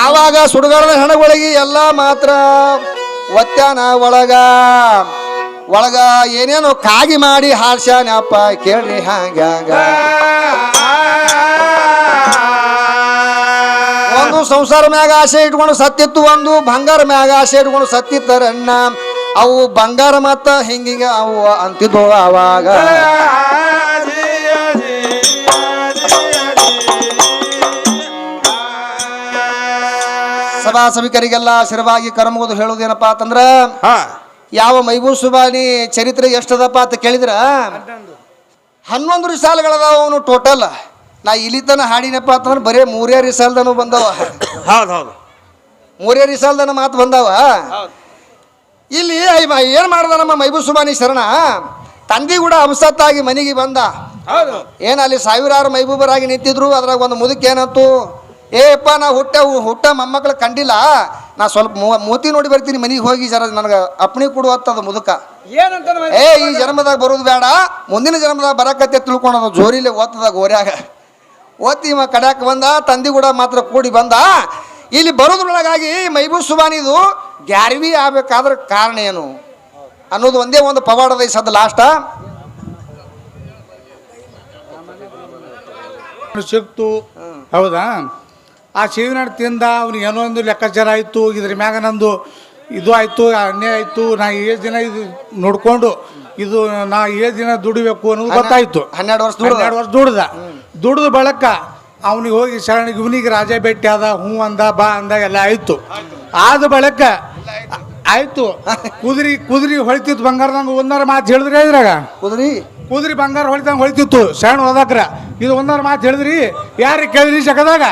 ಆವಾಗ ಸುಡುಗಾಡದ ಹೆಣಗಳಿಗೆ ಎಲ್ಲ ಮಾತ್ರ ಒತ್ಯಾನ ಒಳಗ ಏನೇನು ಕಾಗಿ ಮಾಡಿ ಹಾರ್ಸ್ಯಾನಪ್ಪ ಕೇಳ್ರಿ ಹಂಗ ಒಂದು ಸಂಸಾರ ಮ್ಯಾಗ ಆಸೆ ಇಟ್ಕೊಂಡು ಸತ್ತಿತ್ತು ಒಂದು ಬಂಗಾರ ಮ್ಯಾಗ ಆಸೆ ಇಟ್ಕೊಂಡು ಸತ್ತಿತ್ತರಣ್ಣ ಅವು ಬಂಗಾರ ಮತ್ತ ಹಿಂಗಿಂಗ ಅವು ಅಂತಿದ್ವು ಅವಾಗ ಸಭಾ ಸಭಿಕರಿಗೆಲ್ಲ ಶಿರವಾಗಿ ಕರ್ಮಗೋದು ಹೇಳುವುದೇನಪ್ಪಾ ಅಂತಂದ್ರ ಯಾವ ಮೈಬೂಸುಬಾನಿ ಚರಿತ್ರೆ ಎಷ್ಟದಪ್ಪ ಅಂತ ಕೇಳಿದ್ರ 11 ರಿಸಾಲ್ಗಳದಾವ ಅವನು ಟೋಟಲ್ ನಾ ಇಲ್ಲಿತನ ಹಾಡಿನಪ್ಪ ಅಂತಂದ್ರೆ ಬರೇ 3 ರಿಸಾಲ್ದನು ಬಂದವ ಹೌದು 3 ರಿಸಾಲ್ದನ ಮಾತು ಬಂದವ ಇಲ್ಲಿ ಏನ್ ಮಾಡ್ದ ನಮ್ಮ ಮೈಬೂಸುಬಾನಿ ಶರಣ ತಂದಿ ಕೂಡ ಅಬಸತ್ತಾಗಿ ಮನೆಗೆ ಬಂದ ಏನ ಅಲ್ಲಿ ಸಾವಿರಾರು ಮೈಬೂಬರಾಗಿ ನಿಂತಿದ್ರು ಅದ್ರಾಗ ಒಂದು ಮುದುಕ ಏನಂತು ಏಪ್ಪ ನಾ ಹುಟ್ಟ ಮೊಮ್ಮಕ್ಕಳ ಕಂಡಿಲ್ಲ ನಾ ಸ್ವಲ್ಪ ಮೂತಿ ನೋಡಿ ಬರ್ತೀನಿ ಮನೆಗೆ ಹೋಗಿ ಜರ ನನಗೆ ಅಪ್ಪಣಿ ಕೊಡುವತ್ತದ ಮುದುಕ ಈ ಜನ್ಮದಾಗ ಬರೋದು ಬೇಡ ಮುಂದಿನ ಜನ್ಮದಾಗ ಬರಕತ್ತೆ ತಿಳ್ಕೊಳೋದು ಜೋರಿಲೆ ಓದ್ತದ ಗೋರ್ಯಾಗ ಓದ್ತಿ ಇವ ಕಡ್ಯಾಕ ಬಂದ ತಂದಿ ಕೂಡ ಮಾತ್ರ ಕೂಡಿ ಬಂದ ಇಲ್ಲಿ ಬರೋದ್ರೊಳಗಾಗಿ ಮೈಬೂಸುಬಾನಿದು ಗ್ಯಾರ್ವಿ ಆಗ್ಬೇಕಾದ್ರ ಕಾರಣ ಏನು ಅನ್ನೋದು ಒಂದೇ ಒಂದು ಪವಾಡದ ಸದ್ ಲಾಸ್ಟ ಸಿಕ್ತು ಹೌದಾ ಆ ಸೇವಿನ ಹಣ್ಣು ತಿಂದ ಅವ್ನಿಗೆ ಏನೋ ಒಂದು ಲೆಕ್ಕಾಚಾರ ಆಯಿತು ಇದ್ರ ಮ್ಯಾಗ ನಂದು ಇದು ಆಯಿತು ಅನ್ಯಾಯ ಆಯಿತು ನಾ 7 ದಿನ ಇದು ನೋಡಿಕೊಂಡು ಇದು ನಾ 7 ದಿನ ದುಡಿಬೇಕು ಅನ್ನೋದು ಗೊತ್ತಾಯಿತು 12 ವರ್ಷ ದುಡ್ದು ಬಳಕ ಅವನಿಗೆ ಹೋಗಿ ಶರಣಿಗೆ ಇವನಿಗೆ ರಾಜ ಭೇಟಿ ಆದ ಹ್ಞೂ ಅಂದ ಬಾ ಅಂದ ಎಲ್ಲ ಆಯಿತು ಆದ ಬಳಕ ಆಯಿತು ಕುದುರಿ ಹೊಳಿತಿತ್ತು ಬಂಗಾರದಂಗೆ ಒಂದರ ಮಾತು ಹೇಳಿದ್ರಿ ಇದ್ರಾಗ ಕುದುರಿ ಬಂಗಾರ ಹೊಳಿದಂಗೆ ಹೊಳಿತಿತ್ತು ಶರಣ ಹೋದಾಕ್ರ ಇದು ಒಂದರ ಮಾತು ಹೇಳಿದ್ರಿ ಯಾರಿಗೆ ಕೇಳಿದ್ರಿ ಜಗದಾಗ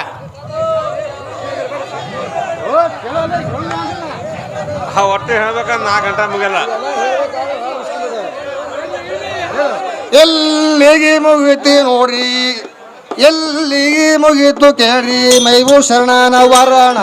ಒಟ್ಟೆ ಹೇಳ್ಬೇಕಂದ್ರೆ 4 ಗಂಟೆ ಮುಗಿಯಲ್ಲ ಎಲ್ಲಿಗೆ ಮುಗಿತಿ ನೋಡ್ರಿ ಎಲ್ಲಿಗೆ ಮುಗಿತು ಕೇಳ್ರಿ ಮೈಬೂ ಶರಣನ ವರಣ